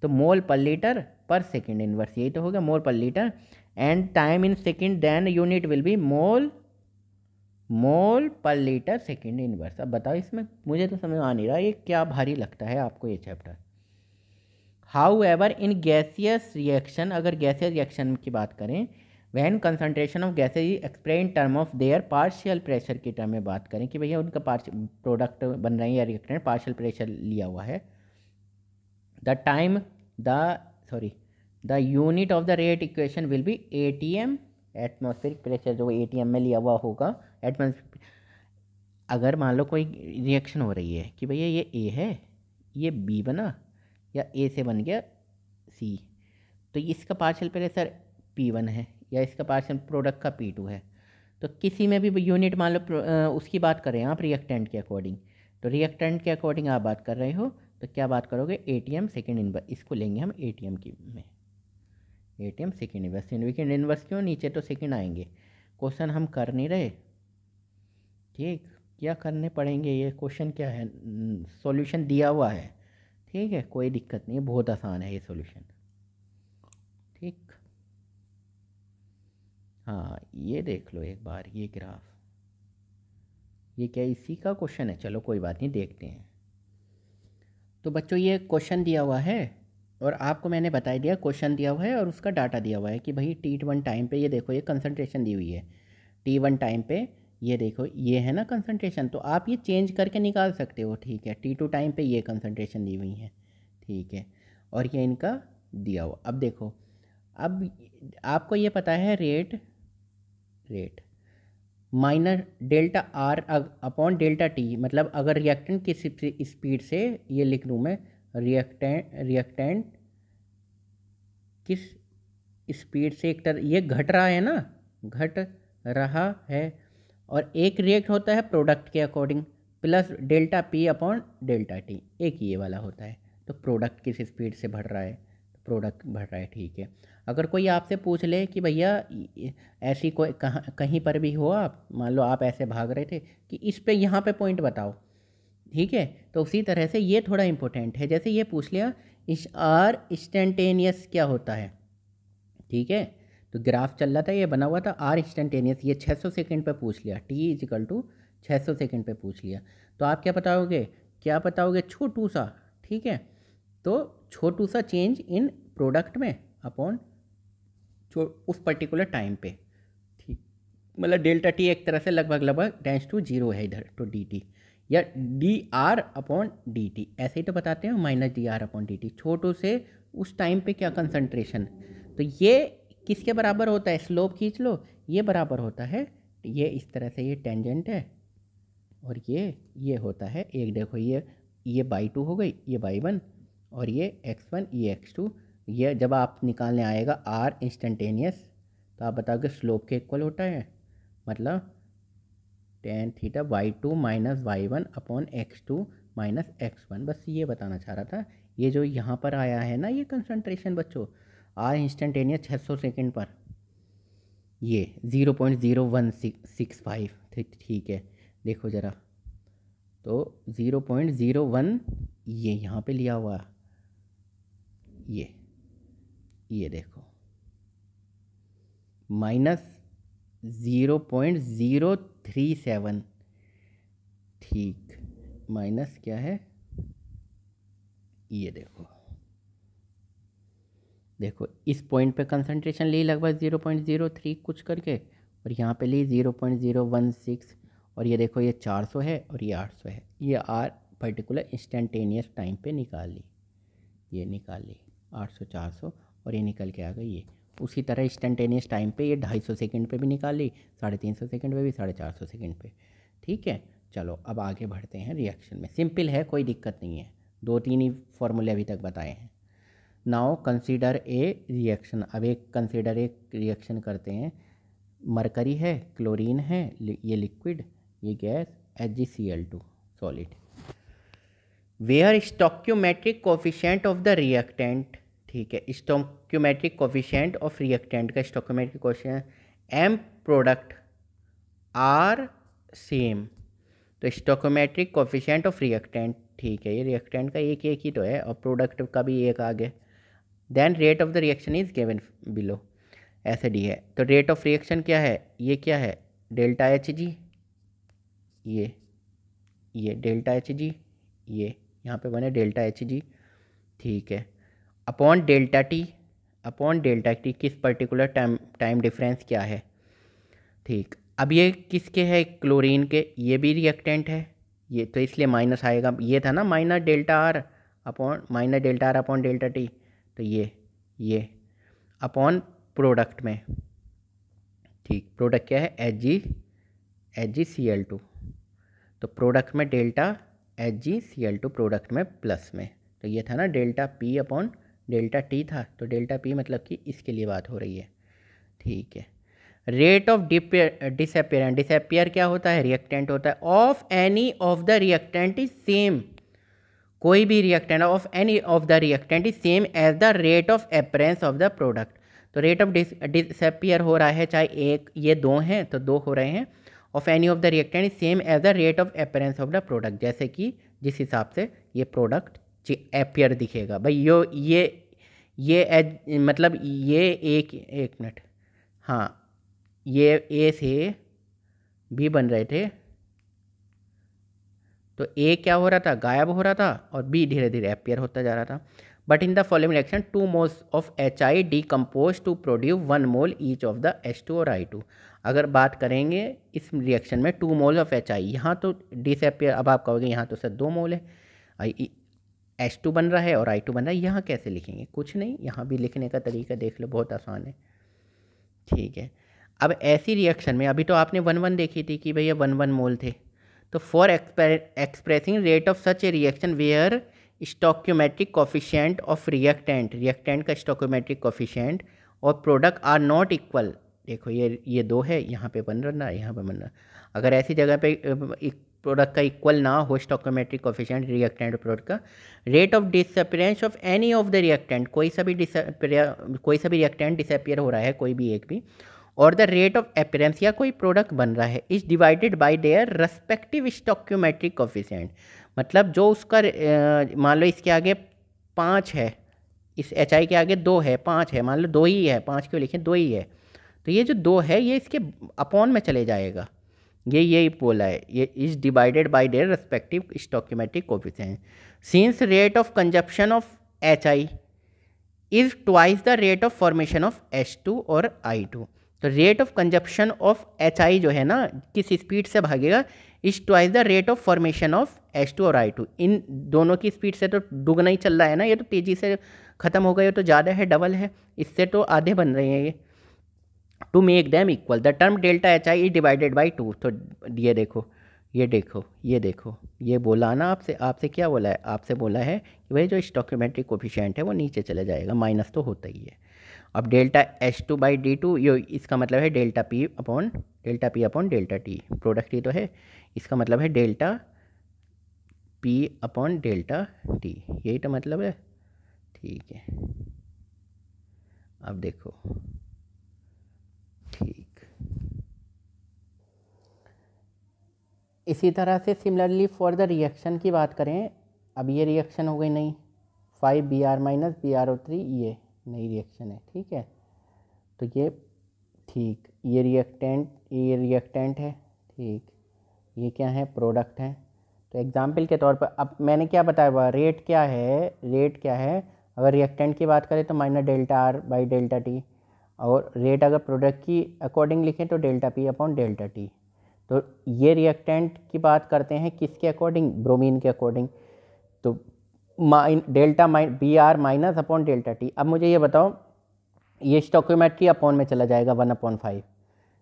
तो मोल पर लीटर पर सेकेंड इनवर्स, यही तो होगा mole per litre, and time in second, then unit will be mole per litre second inverse. अब बताओ, इसमें मुझे तो समझ आ नहीं रहा, ये क्या भारी लगता है आपको ये chapter. However in gaseous reaction, अगर गैसियस रिएक्शन की बात करें, when concentration of gases express in term of their partial pressure की टर्म में बात करें कि भैया उनका प्रोडक्ट बन रहे हैं या रिएक्टेंट पार्शियल प्रेशर लिया हुआ है, the unit of the rate equation will be ATM, atmospheric pressure जो एटीएम में लिया हुआ होगा एटमॉस्फेरिक। अगर मान लो कोई रिएक्शन हो रही है कि भैया ये ए है, ये बी बना, या ए से बन गया सी, तो इसका पार्शियल प्रेशर P1 है या इसका पार्शियल प्रोडक्ट का P2 है, तो किसी में भी यूनिट मान लो उसकी बात करें आप रिएक्टेंट के अकॉर्डिंग, तो रिएक्टेंट के अकॉर्डिंग आप बात कर रहे हो तो क्या बात करोगे, एटीएम सेकेंड इनवर्स, इसको लेंगे हम एटीएम की में, ATM second inverse. Second inverse क्यों, नीचे तो सेकेंड आएंगे, क्वेश्चन हम कर नहीं रहे। ठीक, क्या करने पड़ेंगे, ये क्वेश्चन क्या है, सॉल्यूशन दिया हुआ है। ठीक है, कोई दिक्कत नहीं है, बहुत आसान है ये सॉल्यूशन। ठीक, हाँ ये देख लो एक बार ये ग्राफ, ये क्या इसी का क्वेश्चन है, चलो कोई बात नहीं देखते हैं। तो बच्चों ये क्वेश्चन दिया हुआ है और आपको मैंने बता दिया क्वेश्चन दिया हुआ है और उसका डाटा दिया हुआ है कि भाई T1 टाइम पे, ये देखो ये कंसंट्रेशन दी हुई है, T1 टाइम पे ये देखो ये है ना कंसंट्रेशन, तो आप ये चेंज करके निकाल सकते हो, ठीक है। T2 टाइम पे ये कंसंट्रेशन दी हुई है, ठीक है, और ये इनका दिया हुआ। अब देखो, अब आपको ये पता है rate minus delta R upon delta T, मतलब अगर रिएक्टेंट किस स्पीड से, ये लिख लूँ मैं, रिएक्टेंट किस स्पीड से ये घट रहा है ना, घट रहा है, और एक रिएक्ट होता है प्रोडक्ट के according plus delta P upon delta T, एक ये वाला होता है। तो प्रोडक्ट किस स्पीड से बढ़ रहा है, प्रोडक्ट बढ़ रहा है, ठीक है। अगर कोई आपसे पूछ ले कि भैया ऐसी कोई कहीं पर भी हो, आप मान लो आप ऐसे भाग रहे थे कि इस पे यहाँ पे पॉइंट बताओ, ठीक है, तो उसी तरह से ये थोड़ा इंपॉर्टेंट है। जैसे ये पूछ लिया इस आर इंस्टेंटेनियस क्या होता है, ठीक है, तो ग्राफ चल रहा था, ये बना हुआ था आर इंस्टेंटेनियस, ये 600 सेकंड पे पूछ लिया, टी इजिकल टू 600 सेकंड पे पूछ लिया, तो आप क्या बताओगे, छोटू सा, ठीक है, तो छोटू सा चेंज इन प्रोडक्ट में अपॉन उस पर्टिकुलर टाइम पे, ठीक, मतलब डेल्टा टी एक तरह से लगभग टेंस टू जीरो है इधर, तो डी टी या D R upon D T, ऐसे ही तो बताते हैं, minus D R upon D T, छोटू से उस टाइम पे क्या कंसंट्रेशन। तो ये किसके बराबर होता है, स्लोप खींच लो, ये बराबर होता है, ये इस तरह से ये टेंजेंट है, और ये होता है एक, देखो ये बाई टू हो गई, ये बाई वन, और ये x1 ये x2, ये जब आप निकालने आएगा आर इंस्टेंटेनियस, तो आप बताओगे स्लोप के इक्वल होता है, मतलब tan theta y2 minus y1 upon x2 minus x1, बस ये बताना चाह रहा था। ये जो यहाँ पर आया है ना, ये कंसंट्रेशन बच्चों, आर इंस्टेंटेनियस 600 सेकंड पर, ये 0.0165, ठीक है, देखो ज़रा, तो 0.01 ये यहाँ पे लिया हुआ, ये देखो माइनस 0.037, ठीक, माइनस क्या है, ये देखो इस पॉइंट पे कंसंट्रेशन ली लगभग 0.03 कुछ करके, और यहाँ पे ली 0.016, और ये देखो ये 400 है और ये 800 है, ये आर पर्टिकुलर इंस्टेंटेनियस टाइम पे निकाल ली, ये निकाल ली 800 400, और ये निकल के आ गई ये। उसी तरह इंस्टेंटेनियस टाइम पे ये 250 सेकंड पे भी निकाल ली, 350 सेकंड पे भी, 450 सेकंड पे, ठीक है। चलो अब आगे बढ़ते हैं रिएक्शन में, सिंपल है, कोई दिक्कत नहीं है, 2-3 ही फॉर्मूले अभी तक बताए हैं। नाउ कंसीडर ए रिएक्शन, अब एक रिएक्शन करते हैं, मरकरी है, क्लोरीन है, ये लिक्विड, ये gas, HgCl2 solid, where stoichiometric coefficient of the reactant, ठीक है, स्टोक्योमेट्रिक कोफिशिएंट ऑफ रिएक्टेंट का stoichiometric coefficient M product are same, तो स्टोक्योमेट्रिक कोफिशिएंट ऑफ रिएक्टेंट, ठीक है, ये रिएक्टेंट का एक ही तो है, और प्रोडक्ट का भी एक आगे, then rate of the reaction is given below, ऐसे डी है, तो रेट ऑफ रिएक्शन क्या है, ये क्या है, डेल्टा एच जी, ये डेल्टा एच जी, ये यहाँ पे बने डेल्टा एच जी, ठीक है, अपॉन डेल्टा टी किस पर्टिकुलर टाइम डिफरेंस क्या है, ठीक। अब ये किसके है, क्लोरीन के, ये भी रिएक्टेंट है, ये तो इसलिए माइनस आएगा, ये था ना minus delta R upon delta T, तो ये अपॉन प्रोडक्ट में, ठीक, प्रोडक्ट क्या है, HgCl2, तो प्रोडक्ट में डेल्टा HgCl2 प्रोडक्ट में प्लस में, तो ये था ना delta P upon delta T था, तो डेल्टा P मतलब कि इसके लिए बात हो रही है, ठीक है। रेट ऑफ डिसअपियर क्या होता है, रिएक्टेंट होता है, of any of the reactant is same, कोई भी reactant of any of the reactant is same as the rate of appearance of the product, तो रेट ऑफ डिसअपियर हो रहा है, चाहे एक ये दो हैं तो दो हो रहे हैं, of any of the reactant is same as the rate of appearance of the product, जैसे कि जिस हिसाब से ये प्रोडक्ट अपियर दिखेगा भाई, मतलब ये एक मिनट, हाँ, ये ए से बी बन रहे थे, तो ए क्या हो रहा था, गायब हो रहा था, और बी धीरे धीरे अपियर होता जा रहा था, but in the following reaction 2 moles of HI decompose to produce 1 mole each of the H2 और I2। अगर बात करेंगे इस रिएक्शन में 2 मोल ऑफ HI, यहाँ तो डिसअपियर, अब आप कहोगे यहाँ तो सर 2 मोल है, H2 बन रहा है और I2 बन रहा है, यहाँ कैसे लिखेंगे? कुछ नहीं, यहाँ भी लिखने का तरीका देख लो, बहुत आसान है। ठीक है, अब ऐसी रिएक्शन में अभी तो आपने 1 देखी थी कि भैया 1 मोल थे, तो for expressing rate of such a reaction where stoichiometric coefficient of reactant का स्टोइकियोमेट्रिक कोफिशिएंट और प्रोडक्ट आर नॉट इक्वल। देखो ये 2 है, यहाँ पे बन रहा है, यहाँ पे बन रहा। अगर ऐसी जगह पे प्रोडक्ट का इक्वल ना हो स्टोइकियोमेट्रिक कोफिशिएंट रिएक्टेंट और प्रोडक्ट का, rate of disappearance of any of the reactant, कोई सा भी रिएक्टेंट डिसअपियर हो रहा है, कोई भी एक भी, और द रेट ऑफ अपीयरेंस या कोई प्रोडक्ट बन रहा है, is divided by their respective stoichiometric coefficient. मतलब जो उसका मान लो इसके आगे 5 है, इस HI के आगे 2 है, 5 है, मान लो 2 ही है, 5 क्यों लिखें, 2 ही है, तो ये जो 2 है ये इसके अपॉन में चले जाएगा, यही बोला है, ये is divided by their respective stoichiometric coefficient. Since rate of consumption of HI is twice the rate of formation of H2 और I2, तो rate of consumption of HI जो है ना, किस स्पीड से भागेगा, is twice the rate of formation of H2 और I2। इन दोनों की स्पीड से तो दुगना ही चल रहा है ना, ये तो तेज़ी से ख़त्म हो गए, तो ज़्यादा है, डबल है, इससे तो आधे बन रहे हैं ये। To make them equal the term delta HI is divided by 2। तो ये बोला ना आपसे क्या बोला है, आपसे बोला है कि भाई जो स्टोइकियोमेट्रिक कोफिशिएंट है वो नीचे चले जाएगा, माइनस तो होता ही है। अब डेल्टा H2 बाई D2, ये इसका मतलब है delta P upon delta T, product ही तो है, इसका मतलब है delta P upon delta T, यही तो मतलब है। ठीक है, अब देखो, ठीक, इसी तरह से सिमिलरली फॉर द रिएक्शन की बात करें, अब ये रिएक्शन हो गई नहीं, 5Br माइनस BrO3, ये नई रिएक्शन है, ठीक है, तो ये ठीक, ये रिएक्टेंट है, ठीक, ये क्या है, प्रोडक्ट है। तो एग्जाम्पल के तौर पर अब मैंने क्या बताया हुआ, रेट क्या है, अगर रिएक्टेंट की बात करें तो minus delta R by delta T, और रेट अगर प्रोडक्ट की अकॉर्डिंग लिखें तो delta P upon delta T। तो ये रिएक्टेंट की बात करते हैं किसके अकॉर्डिंग, ब्रोमीन के अकॉर्डिंग, तो delta Br minus upon delta T। अब मुझे ये बताओ, ये स्टोइकियोमेट्री अपॉन में चला जाएगा 1/5,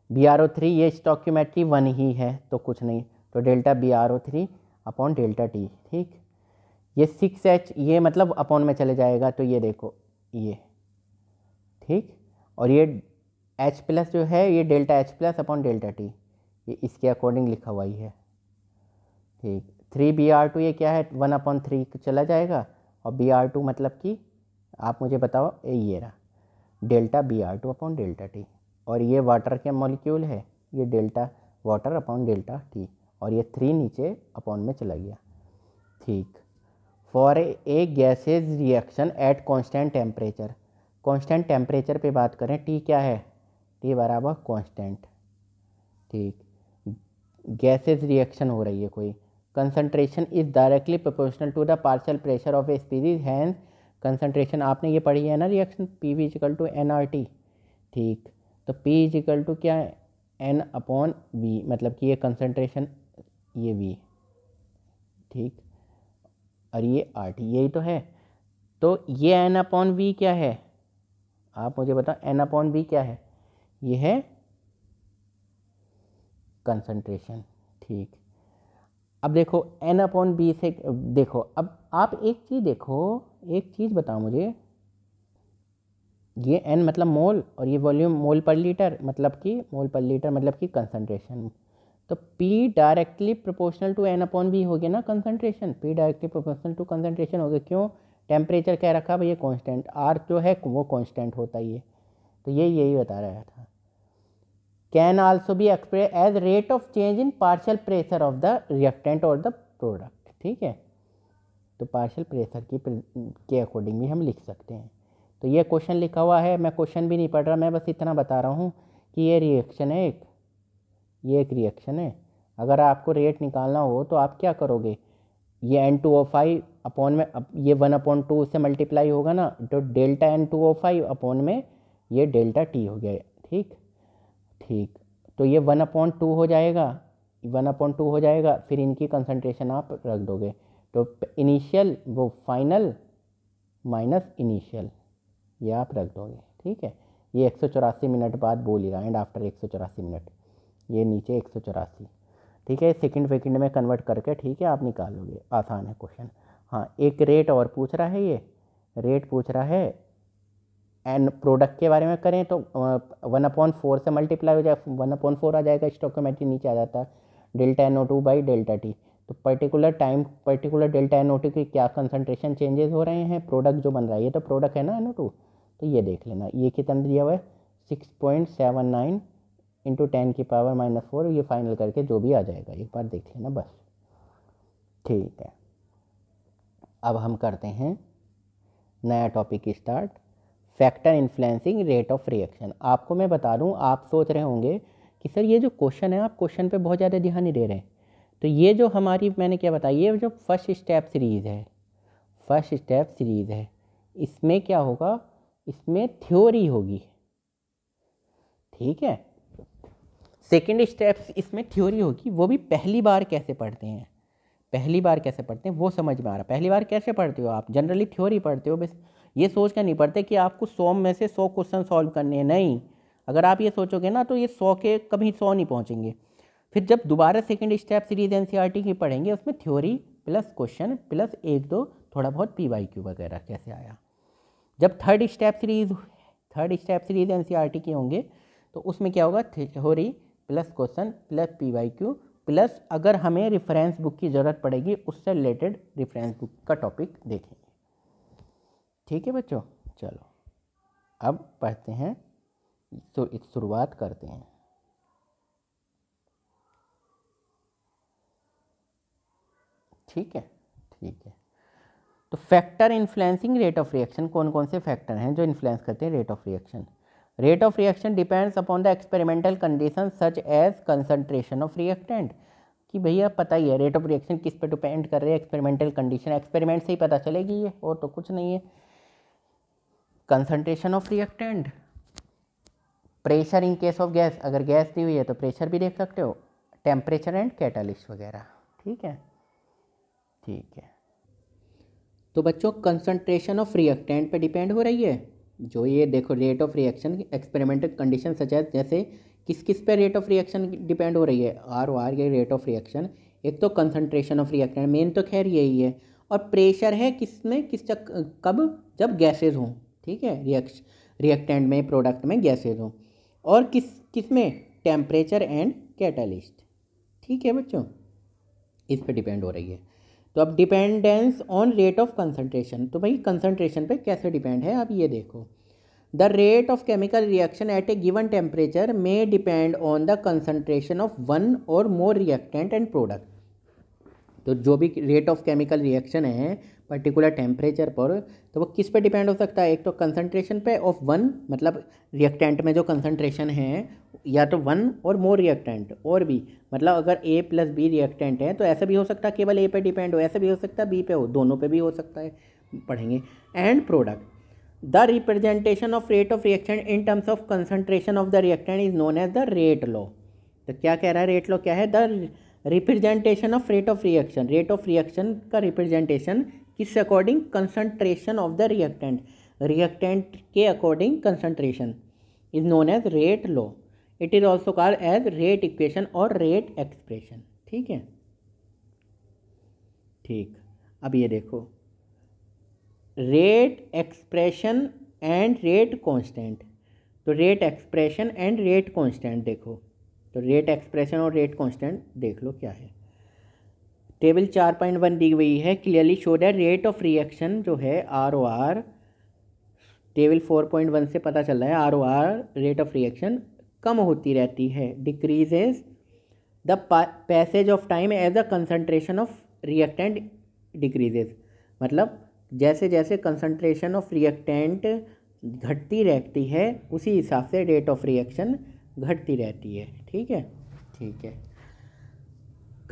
BrO3 ये स्टोइकियोमेट्री 1 ही है तो कुछ नहीं, तो delta BrO3 upon delta T, ठीक। ये 6H ये मतलब अपॉन में चले जाएगा, तो ये देखो ये, ठीक, और ये H प्लस जो है ये delta H plus upon delta T, ये इसके अकॉर्डिंग लिखा हुआ ही है, ठीक। 3Br2 ये क्या है, 1/3 चला जाएगा, और Br2 मतलब कि आप मुझे बताओ, ये रहा delta Br2 upon delta T, और ये वाटर के मॉलिक्यूल है, ये delta water upon delta T, और ये 3 नीचे अपॉन में चला गया, ठीक। For a gases reaction at constant temperature, constant temperature पे बात करें, T क्या है, T बराबर कांस्टेंट, ठीक। गैसेज रिएक्शन हो रही है कोई, concentration is directly proportional to the partial pressure of a species, hence concentration आपने ये पढ़ी है ना reaction, PV equal to nRT, ठीक। तो P इक्वल टू क्या है, N अपॉन V, मतलब कि ये कंसंट्रेशन, ये V, ठीक, और ये RT, यही तो है। तो ये N अपॉन V क्या है, आप मुझे बताओ, N अपॉन V क्या है, ये है कंसंट्रेशन, ठीक। अब देखो N अपॉन B से देखो, अब आप एक चीज़ बताओ मुझे, ये N मतलब मोल और ये वॉल्यूम मोल पर लीटर मतलब कि कंसंट्रेशन, तो P directly proportional to N upon B हो गया ना concentration, P directly proportional to concentration हो गया, क्यों, टेम्परेचर क्या रखा भैया कांस्टेंट, R जो है वो कांस्टेंट होता ही है, तो यही बता रहा था। Can also be express as rate of change in partial pressure of the reactant और द प्रोडक्ट, ठीक है, तो पार्शियल प्रेशर के अकॉर्डिंग भी हम लिख सकते हैं। तो ये क्वेश्चन लिखा हुआ है, मैं क्वेश्चन भी नहीं पढ़ रहा, मैं बस इतना बता रहा हूँ कि ये रिएक्शन है ये एक रिएक्शन है। अगर आपको रेट निकालना हो तो आप क्या करोगे, ये N2O5 अपॉन में, अब ये 1/2 से मल्टीप्लाई होगा ना, तो डेल्टा N2O5 अपॉन में ये डेल्टा T हो गया। ठीक ठीक, तो ये 1/2 हो जाएगा, 1/2 हो जाएगा। फिर इनकी कंसंट्रेशन आप रख दोगे, तो इनिशियल वो फाइनल माइनस इनिशियल ये आप रख दोगे। ठीक है, ये 184 मिनट बाद बोल ही रहा है, एंड आफ्टर 184 मिनट, ये नीचे 184। ठीक है, सेकंड वेकंड में कन्वर्ट करके, ठीक है, आप निकाल लोगे, आसान है क्वेश्चन। हाँ, एक रेट और पूछ रहा है, ये रेट पूछ रहा है, एंड प्रोडक्ट के बारे में करें तो 1/4 से मल्टीप्लाई हो जाए, 1/4 आ जाएगा, स्टोइकोमेट्री नीचे आ जाता है, delta NO2 by delta T. तो particular time, particular delta NO2 की क्या कंसंट्रेशन चेंजेस हो रहे हैं, प्रोडक्ट जो बन रहा है, ये तो प्रोडक्ट है ना NO2, तो ये देख लेना, ये कितना दिया हुआ है 6.79 × 10⁻⁻⁴, ये फाइनल करके जो भी आ जाएगा एक बार देख लेना बस। ठीक है, अब हम करते हैं नया topic start, factor influencing rate of reaction. आपको मैं बता दूं, आप सोच रहे होंगे कि सर ये जो क्वेश्चन है, आप क्वेश्चन पे बहुत ज़्यादा ध्यान नहीं दे रहे। तो ये जो हमारी, मैंने क्या बताया, ये जो फर्स्ट स्टेप सीरीज़ है, फर्स्ट स्टेप सीरीज़ है, इसमें क्या होगा, इसमें थ्योरी होगी। ठीक है, सेकेंड स्टेप इसमें थ्योरी होगी, वो भी पहली बार कैसे पढ़ते हैं, पहली बार कैसे पढ़ते हैं वो समझ में आ रहा। पहली बार कैसे पढ़ते हो आप, जनरली थ्योरी पढ़ते हो, बस ये सोच कर नहीं पढ़ते कि आपको 100 में से 100 क्वेश्चन सॉल्व करने हैं, नहीं। अगर आप ये सोचोगे ना तो ये 100 के कभी 100 नहीं पहुंचेंगे। फिर जब दोबारा सेकंड स्टेप सीरीज NCERT की पढ़ेंगे, उसमें थ्योरी प्लस क्वेश्चन प्लस 1-2 थोड़ा बहुत PYQ वगैरह कैसे आया। जब थर्ड स्टेप सीरीज NCERT की होंगे तो उसमें क्या होगा, theory plus question plus PYQ plus अगर हमें रेफरेंस बुक की ज़रूरत पड़ेगी, उससे रिलेटेड रेफरेंस बुक का टॉपिक देखेंगे। ठीक है बच्चों, चलो अब पढ़ते हैं, तो शुरुआत करते हैं। ठीक है, ठीक है, तो factor influencing rate of reaction, कौन कौन से फैक्टर हैं जो इन्फ्लुएंस करते हैं rate of reaction. Rate of reaction depends upon the experimental condition such as concentration of reactant. कि भैया पता ही है रेट ऑफ रिएक्शन किस पे डिपेंड कर रहे हैं, एक्सपेरिमेंटल कंडीशन, एक्सपेरिमेंट से ही पता चलेगी ये, और तो कुछ नहीं है। Concentration of reactant, pressure in case of gas, अगर गैस दी हुई है तो प्रेशर भी देख सकते हो, टेम्परेचर एंड कैटालिस्ट वगैरह। ठीक है, ठीक है, तो बच्चों कंसंट्रेशन ऑफ रिएक्टेंट पे डिपेंड हो रही है। जो ये देखो rate of reaction experimental condition सच है, जैसे किस किस पे रेट ऑफ रिएक्शन डिपेंड हो रही है, ROR ये रेट ऑफ रिएक्शन, एक तो कंसंट्रेशन ऑफ रिएक्टेंट मेन तो खैर यही है, और प्रेशर है किस में, कब, जब गैसेज हों। ठीक है, रिएक्टेंट में, प्रोडक्ट में गैसेज हों, और किस में, टेम्परेचर एंड कैटालिस्ट। ठीक है बच्चों, इस पे डिपेंड हो रही है। तो अब dependence on rate of concentration, तो भाई कंसंट्रेशन पे कैसे डिपेंड है, अब ये देखो, the rate of chemical reaction at A given temperature may depend on the concentration of one और मोर रिएक्टेंट एंड प्रोडक्ट। तो जो भी रेट ऑफ केमिकल रिएक्शन है पर्टिकुलर टेम्परेचर पर, तो वो किस पे डिपेंड हो सकता है, एक तो कंसंट्रेशन पे ऑफ वन, मतलब रिएक्टेंट में जो कंसंट्रेशन है, या तो वन और मोर रिएक्टेंट, और भी मतलब अगर A + B रिएक्टेंट है तो ऐसा भी हो सकता है केवल A पे डिपेंड हो, ऐसा भी हो सकता है B पे हो, दोनों पे भी हो सकता है, पढ़ेंगे। And product, the representation of rate of reaction in terms of concentration of the reactant is known as the rate law. तो क्या कह रहा है रेट लॉ, क्या है, the representation of rate of reaction, rate of reaction का representation किस according, concentration of the reactant, reactant के according concentration is known as rate law. It is also called as rate equation और rate expression. ठीक है, ठीक, अब ये देखो rate expression and rate constant, तो rate expression and rate constant देखो, तो रेट एक्सप्रेशन और रेट कांस्टेंट देख लो क्या है। टेबल 4.1 दी हुई है, clearly show that rate of reaction जो है ROR, टेबल 4.1 से पता चल रहा है ROR रेट ऑफ रिएक्शन कम होती रहती है, decreases the passage of time as the concentration of reactant decreases, मतलब जैसे जैसे कंसंट्रेशन ऑफ रिएक्टेंट घटती रहती है उसी हिसाब से रेट ऑफ रिएक्शन घटती रहती है। ठीक है, ठीक है,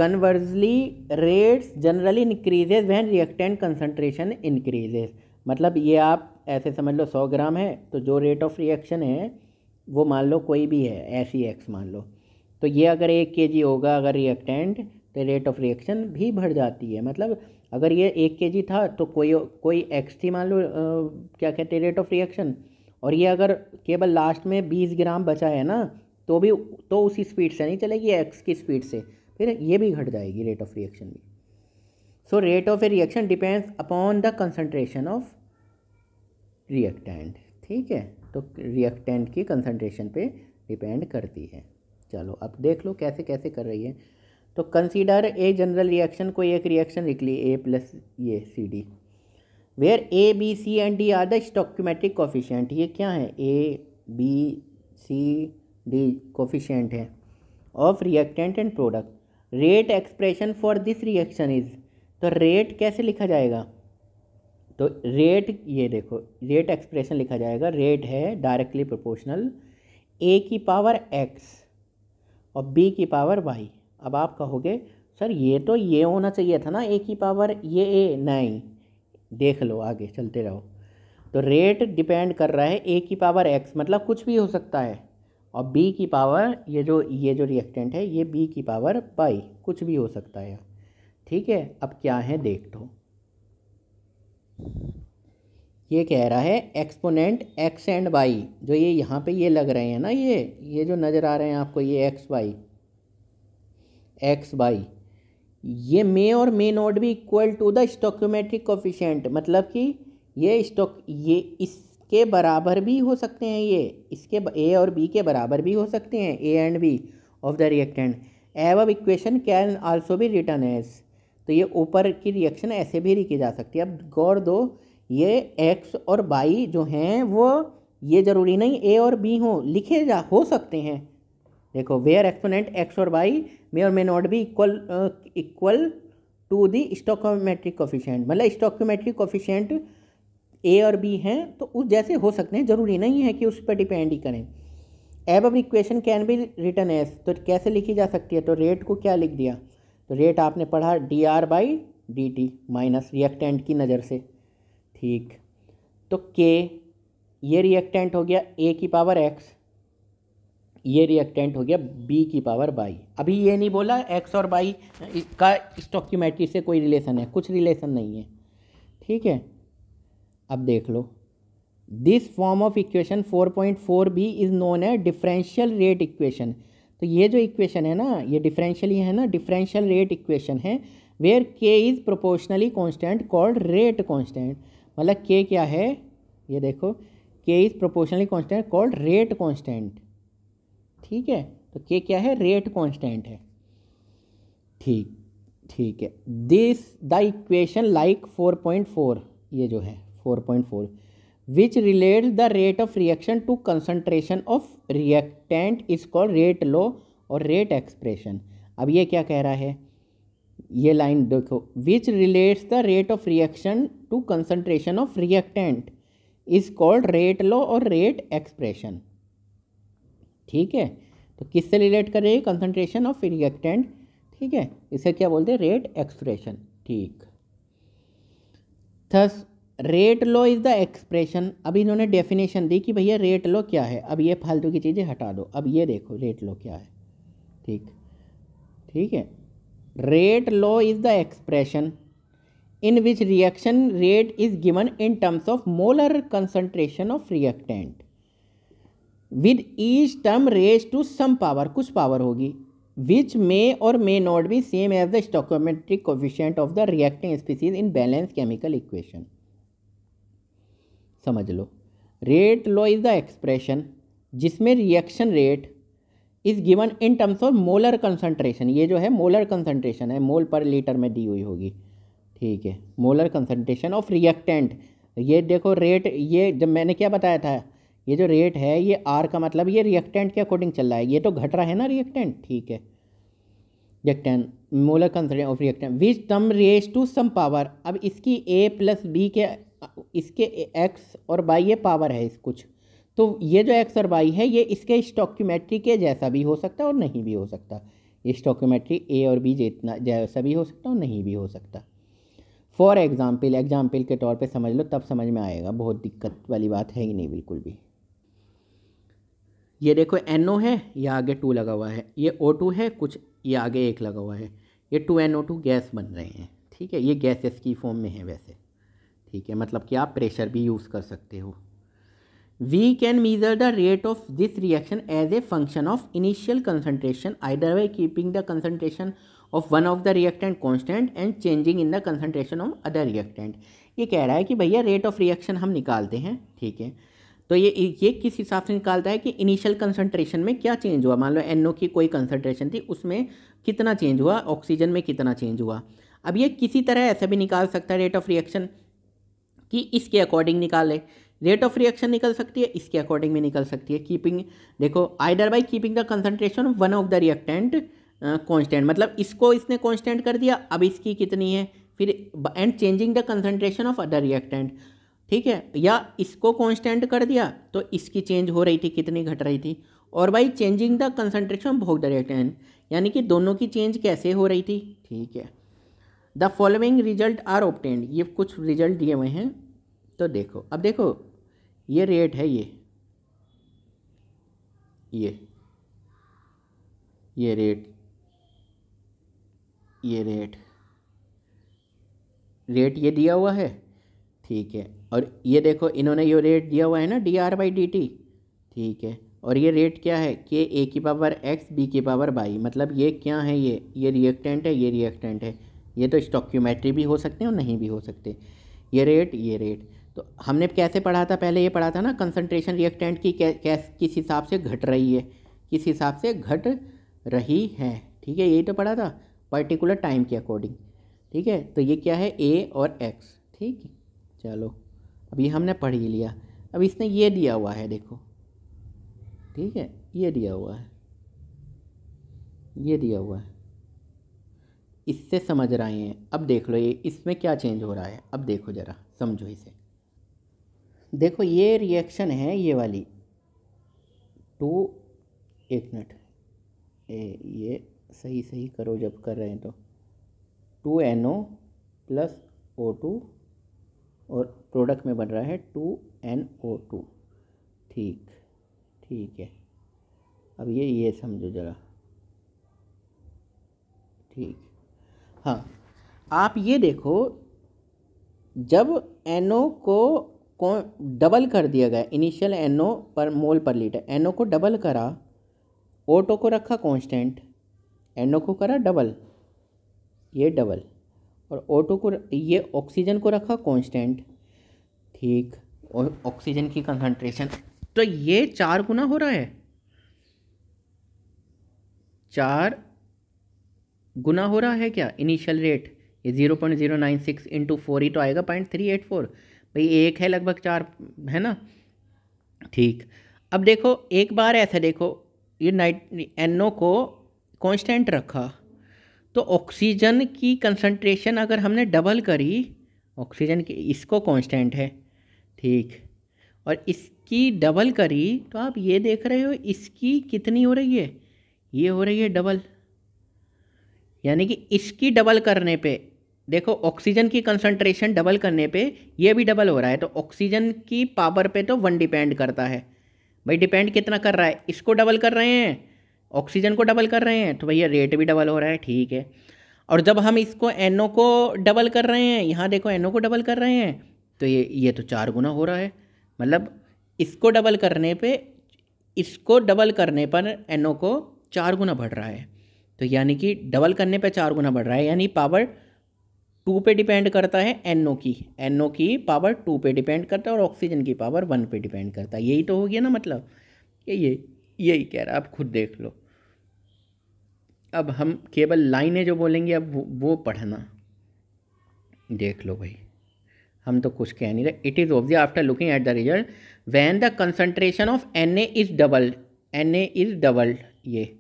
conversely rates generally increases when reactant concentration increases. मतलब ये आप ऐसे समझ लो 100 ग्राम है तो जो रेट ऑफ रिएक्शन है वो मान लो कोई भी है ऐसी एक्स मान लो, तो ये अगर 1 kg होगा अगर रिएक्टेंट तो रेट ऑफ रिएक्शन भी बढ़ जाती है। मतलब अगर ये 1 kg था तो कोई एक्स थी मान लो क्या कहते हैं रेट ऑफ रिएक्शन, और ये अगर केवल लास्ट में 20 ग्राम बचा है ना तो उसी स्पीड से नहीं चलेगी एक्स की स्पीड से, फिर ये भी घट जाएगी रेट ऑफ रिएक्शन भी। So rate of a reaction depends upon the concentration of reactant. ठीक है, तो रिएक्टेंट की कंसंट्रेशन पे डिपेंड करती है। चलो अब देख लो कैसे कैसे कर रही है। तो कंसीडर ए जनरल रिएक्शन, कोई एक रिएक्शन लिख ली ए प्लस ये C D, where A B C and D are the stoichiometric coefficient. ये क्या है, A B C D coefficient है of reactant and product. Rate expression for this reaction is, तो rate कैसे लिखा जाएगा, तो रेट ये देखो रेट एक्सप्रेशन लिखा जाएगा, रेट है डायरेक्टली प्रोपोर्शनल ए की पावर एक्स और बी की पावर वाई। अब आप कहोगे सर ये तो ये होना चाहिए था ना ए की पावर ये ए, नहीं, देख लो आगे चलते रहो। तो रेट डिपेंड कर रहा है ए की पावर एक्स मतलब कुछ भी हो सकता है, और बी की पावर ये जो रिएक्टेंट है ये बी की पावर वाई कुछ भी हो सकता है। ठीक है, अब क्या है देख लो, ये कह रहा है एक्सपोनेंट एक्स एंड वाई, जो ये यहाँ पे ये लग रहे हैं ना ये जो नज़र आ रहे हैं आपको ये एक्स वाई, ये मे और मे नॉट भी equal to the stoichiometric coefficient. मतलब कि ये इसके बराबर भी हो सकते हैं, ये इसके ए और बी के बराबर भी हो सकते हैं, A and B of the reactant. Above equation can also be written as, तो ये ऊपर की रिएक्शन ऐसे भी लिखी जा सकती है। अब गौर दो, ये एक्स और वाई जो हैं वो ये ज़रूरी नहीं ए और बी हो सकते हैं। देखो वेयर एक्सपोनेंट एक्स और वाई मे और may not be equal to the stoichiometric coefficient, मतलब स्टोइकोमेट्रिक कोफिशिएंट ए और बी हैं तो उस जैसे हो सकते हैं, ज़रूरी नहीं है कि उस पर डिपेंड ही करें। Above equation can be written as, तो कैसे लिखी जा सकती है, तो रेट को क्या लिख दिया, तो रेट आपने पढ़ा D R by D T minus reactant की नज़र से। ठीक, तो के ये रिएक्टेंट हो गया ए की पावर एक्स, ये रिएक्टेंट हो गया बी की पावर वाई। अभी ये नहीं बोला एक्स और वाई का स्टोइकोमेट्री से कोई रिलेशन है, कुछ रिलेशन नहीं है। ठीक है, अब देख लो, this form of equation 4.4b is known है डिफरेंशियल रेट इक्वेशन। तो ये जो इक्वेशन है ना ये डिफरेंशियल है ना, डिफरेंशियल रेट इक्वेशन है, वेयर के is proportionally constant called rate constant. मतलब के क्या है, ये देखो के is proportionally constant called rate constant. ठीक है, तो के क्या है, रेट कांस्टेंट है। ठीक है, दिस द इक्वेशन लाइक 4.4, ये जो है 4.4 which relates the rate of reaction to concentration of reactant is called rate law और रेट एक्सप्रेशन। अब ये क्या कह रहा है, ये लाइन देखो, which relates the rate of reaction to concentration of reactant is called rate law और रेट एक्सप्रेशन। ठीक है, तो किससे रिलेट कर रही है, कंसंट्रेशन ऑफ रिएक्टेंट। ठीक है, इसे क्या बोलते हैं, रेट एक्सप्रेशन। ठीक, thus rate law is the expression. अब इन्होंने डेफिनेशन दी कि भैया रेट लॉ क्या है, अब ये फालतू की चीज़ें हटा दो, अब ये देखो रेट लॉ क्या है। ठीक है, rate law is the expression in which reaction rate is given in terms of molar concentration of reactant with each term raise to some power, कुछ पावर होगी, विच मे और may not be same as the stoichiometric coefficient of the reacting species in balance chemical equation. समझ लो, rate law is the expression जिसमें reaction rate is given in terms of molar concentration. ये जो है molar concentration है, मोल per litre में दी हुई होगी। ठीक है, मोलर कंसंट्रेशन ऑफ रिएक्टेंट। ये देखो रेट, ये जब मैंने क्या बताया था, ये जो रेट है ये आर का मतलब ये रिएक्टेंट के अकॉर्डिंग चल रहा है, ये तो घट रहा है ना रिएक्टेंट। ठीक है, reactant molar concentration of reactant which term raise to some power. अब इसकी ए प्लस बी के इसके एक्स और वाई ये पावर है इस कुछ, तो ये जो एक्स और वाई है ये इसके स्टोइकोमेट्री के जैसा भी हो सकता है और नहीं भी हो सकता। स्टोकियोमेट्री ए और बी जितना जैसा भी हो सकता और नहीं भी हो सकता। फॉर एग्जाम्पल के तौर पे समझ लो, तब समझ में आएगा, बहुत दिक्कत वाली बात है ही नहीं बिल्कुल भी। ये देखो NO है, ये आगे 2 लगा हुआ है, ये O2 है कुछ, ये आगे 1 लगा हुआ है, ये 2NO2 गैस बन रहे हैं, ठीक है। ये गैसेस की फॉर्म में है वैसे, ठीक है, मतलब कि आप प्रेशर भी यूज़ कर सकते हो। We can measure the rate of this reaction as a function of initial concentration either by keeping the concentration of one of the reactant constant and changing in the concentration of other reactant. ये कह रहा है कि भैया rate of reaction हम निकालते हैं, ठीक है, तो ये किस हिसाब से निकालता है कि इनिशियल कंसनट्रेशन में क्या चेंज हुआ। मान लो NO की कोई कंसनट्रेशन थी, उसमें कितना चेंज हुआ, ऑक्सीजन में कितना चेंज हुआ। अब ये किसी तरह ऐसा भी निकाल सकता है रेट ऑफ रिएक्शन कि इसके अकॉर्डिंग निकाले, रेट ऑफ रिएक्शन निकल सकती है, इसके अकॉर्डिंग भी निकल सकती है। कीपिंग, देखो either by keeping the concentration of one of the reactant constant, मतलब इसको इसने कांस्टेंट कर दिया, अब इसकी कितनी है, फिर and changing the concentration of other reactant, ठीक है, या इसको कांस्टेंट कर दिया तो इसकी चेंज हो रही थी, कितनी घट रही थी, और by changing the concentration of the reactant, यानी कि दोनों की चेंज कैसे हो रही थी, ठीक है। The following result are obtained, ये कुछ रिजल्ट दिए हुए हैं, तो देखो, अब देखो ये रेट है, ये रेट, रेट ये दिया हुआ है, ठीक है, और ये देखो इन्होंने ये रेट दिया हुआ है ना dr/dt, ठीक है, और ये रेट क्या है कि a की पावर x b की पावर y, मतलब ये क्या है, ये रिएक्टेंट है, ये रिएक्टेंट है, ये तो स्टोकियोमेट्री भी हो सकते हैं और नहीं भी हो सकते। ये रेट तो हमने कैसे पढ़ा था, पहले ये पढ़ा था ना कंसंट्रेशन रिएक्टेंट की किस हिसाब से घट रही है, किस हिसाब से घट रही है, ठीक है, यही तो पढ़ा था, पर्टिकुलर टाइम के अकॉर्डिंग, ठीक है। तो ये क्या है a और x, ठीक है, चलो अब ये हमने पढ़ ही लिया। अब इसने ये दिया हुआ है, देखो, ठीक है, ये दिया हुआ है, इससे समझ रहे हैं। अब देख लो ये इसमें क्या चेंज हो रहा है, अब देखो ज़रा समझो इसे, देखो ये रिएक्शन है ये वाली, एक मिनट, ये सही करो जब कर रहे हैं तो 2NO + O2 और प्रोडक्ट में बन रहा है 2NO2, ठीक है। अब ये समझो ज़रा, ठीक, हाँ, आप ये देखो जब NO को डबल कर दिया गया, इनिशियल NO पर मोल पर लीटर, NO को डबल करा, O2 को रखा कांस्टेंट, NO को करा डबल, ये डबल, और O2 को, ये ऑक्सीजन को रखा कांस्टेंट, ठीक, और ऑक्सीजन की कंसंट्रेशन, तो ये 4 गुना हो रहा है, 4 गुना हो रहा है क्या इनिशियल रेट, ये 0.096 × 4 ही तो आएगा 0.384, भाई एक है लगभग 4 है ना, ठीक। अब देखो एक बार ऐसा देखो, ये NO को कांस्टेंट रखा, तो ऑक्सीजन की कंसंट्रेशन अगर हमने डबल करी, ऑक्सीजन की, इसको कांस्टेंट है, ठीक, और इसकी डबल करी, तो आप ये देख रहे हो इसकी कितनी हो रही है, ये हो रही है डबल, यानी कि इसकी डबल करने पे, देखो ऑक्सीजन की कंसंट्रेशन डबल करने पे ये भी डबल हो रहा है, तो ऑक्सीजन की पावर पे तो 1 डिपेंड करता है, भाई डिपेंड कितना कर रहा है, इसको डबल कर रहे हैं, ऑक्सीजन को डबल कर रहे हैं, तो भैया रेट भी डबल हो रहा है, ठीक है। और जब हम इसको NO को डबल कर रहे हैं, यहाँ देखो NO को डबल कर रहे हैं, तो ये तो 4 गुना हो रहा है, मतलब इसको डबल करने पर NO को 4 गुना बढ़ रहा है, तो यानी कि डबल करने पे 4 गुना बढ़ रहा है, यानी पावर 2 पे डिपेंड करता है, NO की पावर 2 पे डिपेंड करता है, और ऑक्सीजन की पावर 1 पे डिपेंड करता है, यही तो हो गया ना, मतलब यही कह रहा है, आप खुद देख लो। अब हम केवल लाइनें जो बोलेंगे अब वो पढ़ना, देख लो भाई, हम तो कुछ कह नहीं रहे। It is obvious after looking at the result when the concentration of Na is doubled, ये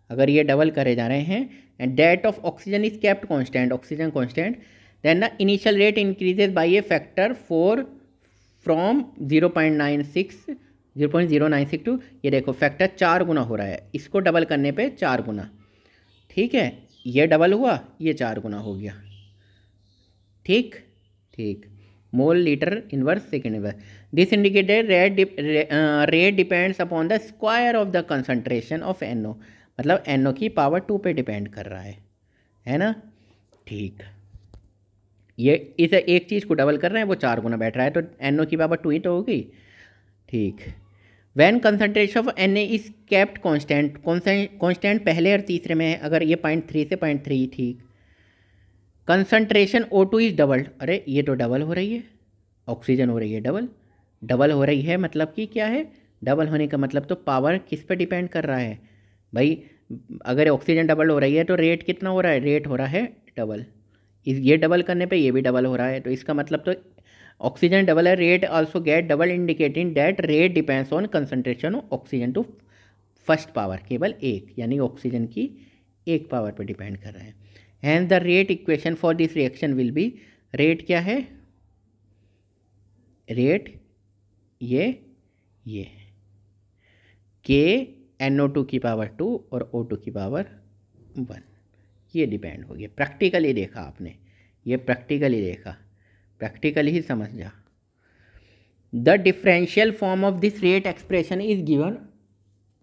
अगर ये डबल करे जा रहे हैं, and that of oxygen is kept constant, oxygen constant, then the initial rate increases by a factor 4 from 0.096 to, ये देखो factor 4 गुना हो रहा है, इसको डबल करने पे 4 गुना, ठीक है, ये डबल हुआ, ये 4 गुना हो गया। ठीक ठीक, mole litre inverse second inverse. This indicated rate depends upon the square of the concentration of NO, मतलब NO की पावर 2 पे डिपेंड कर रहा है ना। ठीक, ये इस एक चीज़ को डबल कर रहे हैं, वो 4 गुना बैठ रहा है, तो NO की पावर 2 ही तो होगी। ठीक, when concentration of Na is kept constant पहले और तीसरे में है, अगर ये 0.3 से 0.3, ठीक। कंसनट्रेशन O2 इज डबल्ड, अरे ये तो डबल हो रही है, ऑक्सीजन हो रही है डबल हो रही है, मतलब कि क्या है, डबल होने का मतलब तो पावर किस पे डिपेंड कर रहा है भाई। अगर ऑक्सीजन डबल हो रही है तो रेट कितना हो रहा है, रेट हो रहा है डबल। ये डबल करने पे ये भी डबल हो रहा है, तो इसका मतलब तो ऑक्सीजन डबल है, rate also get double, indicating that rate depends on concentration of oxygen to first power, केवल एक, यानी ऑक्सीजन की एक पावर पर डिपेंड कर रहा है। Hence the rate equation for this reaction will be, rate क्या है, रेट ये के NO2 की पावर 2 और O2 की पावर 1, ये डिपेंड हो गया। प्रैक्टिकली देखा आपने, ये प्रैक्टिकली देखा, प्रैक्टिकली ही समझ जा। The differential form of this rate expression is given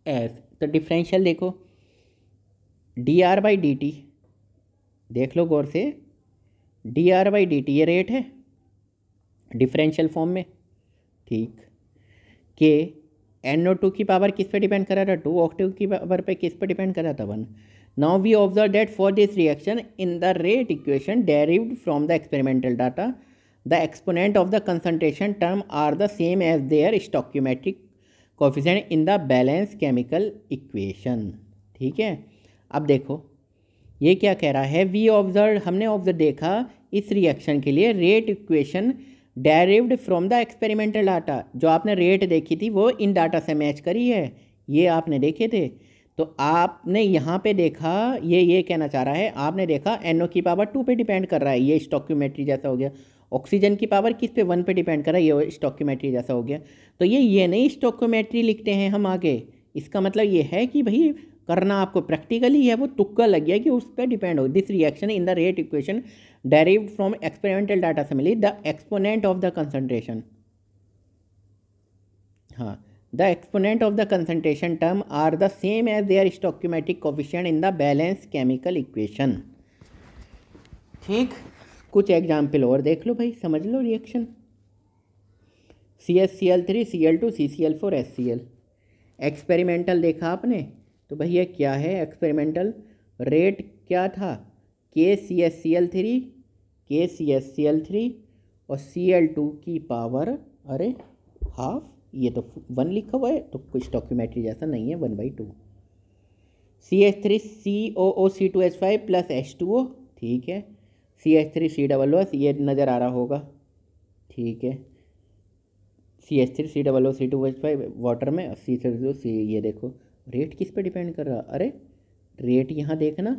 as, तो डिफरेंशियल देखो, dR/dt, देख लो गौर से, dR/dt ये रेट है डिफरेंशियल फॉर्म में, ठीक। के NO2 की पावर किस पे डिपेंड कर रहा था, 2, O2 की पावर पे किस पे डिपेंड कर रहा था, 1। Now we observe that for this reaction in the rate equation derived from the experimental data, the exponent of the concentration term are the same as their stoichiometric coefficient in the balance chemical equation, ठीक है। अब देखो ये क्या कह रहा है, we observe, हमने ऑब्जर्व देखा इस रिएक्शन के लिए rate equation derived from the experimental data, जो आपने रेट देखी थी वो इन डाटा से मैच करी है, ये आपने देखे थे। तो आपने यहाँ पे देखा, ये कहना चाह रहा है, आपने देखा NO की पावर 2 पे डिपेंड कर रहा है, ये स्टोइकियोमेट्री जैसा हो गया। ऑक्सीजन की पावर किस पे, 1 पे डिपेंड कर रहा है, ये स्टोइकियोमेट्री जैसा हो गया। तो ये नहीं स्टोइकियोमेट्री लिखते हैं हम आगे, इसका मतलब ये है कि भाई करना आपको प्रैक्टिकली है, वो तुक्का लग गया कि उस पर डिपेंड हो। This reaction in the rate equation derived from experimental data से मिली, the exponent of the concentration, हाँ, the exponent of the concentration term are the same as their stoichiometric coefficient in the balance chemical equation, ठीक। कुछ example और देख लो भाई, समझ लो reaction. CH_Cl3 Cl2 CCl4 HCl, experimental देखा आपने, तो भैया क्या है एक्सपेरिमेंटल, रेट क्या था, KCHCl3 और Cl2 की पावर, अरे हाफ, ये तो 1 लिखा हुआ है, तो कुछ डॉक्यूमेंट्री जैसा नहीं है, 1/2। CH3COOC2H5 प्लस H2O, ठीक है। CH3COO, ये नज़र आ रहा होगा, ठीक है। CH3COOC2H5 वाटर में, C ये देखो रेट किस पे डिपेंड कर रहा, अरे रेट यहाँ देखना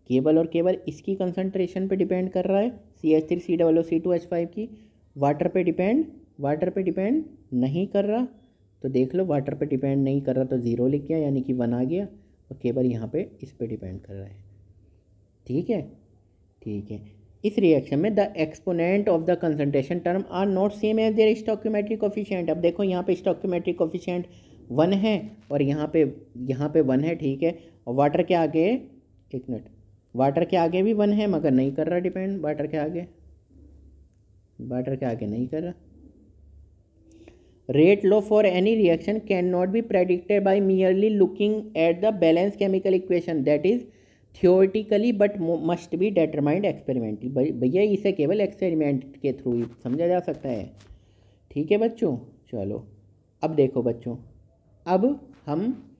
केवल और केवल इसकी कंसंट्रेशन पे डिपेंड कर रहा है, CH3COOC2H5 की, वाटर पे डिपेंड नहीं कर रहा। तो देख लो वाटर पे डिपेंड नहीं कर रहा तो 0 लिख गया, यानी कि 1 आ गया, और केवल यहाँ पे इस पे डिपेंड कर रहा है, ठीक है। इस रिएक्शन में the exponent of the concentration term are not same as their stoichiometric coefficient. अब देखो यहाँ पे स्टोइकियोमेट्रिक कोफिशिएंट 1 है और यहाँ पे 1 है, ठीक है। और वाटर के आगे, एक मिनट, वाटर के आगे भी 1 है मगर नहीं कर रहा डिपेंड, वाटर के आगे नहीं कर रहा। Rate law for any reaction can not be predicted by merely looking at the balance chemical equation, that is theoretically but must be determined experimentally. भैया इसे केवल एक्सपेरिमेंट के थ्रू ही समझा जा सकता है, ठीक है बच्चों। चलो अब देखो बच्चों, अब हम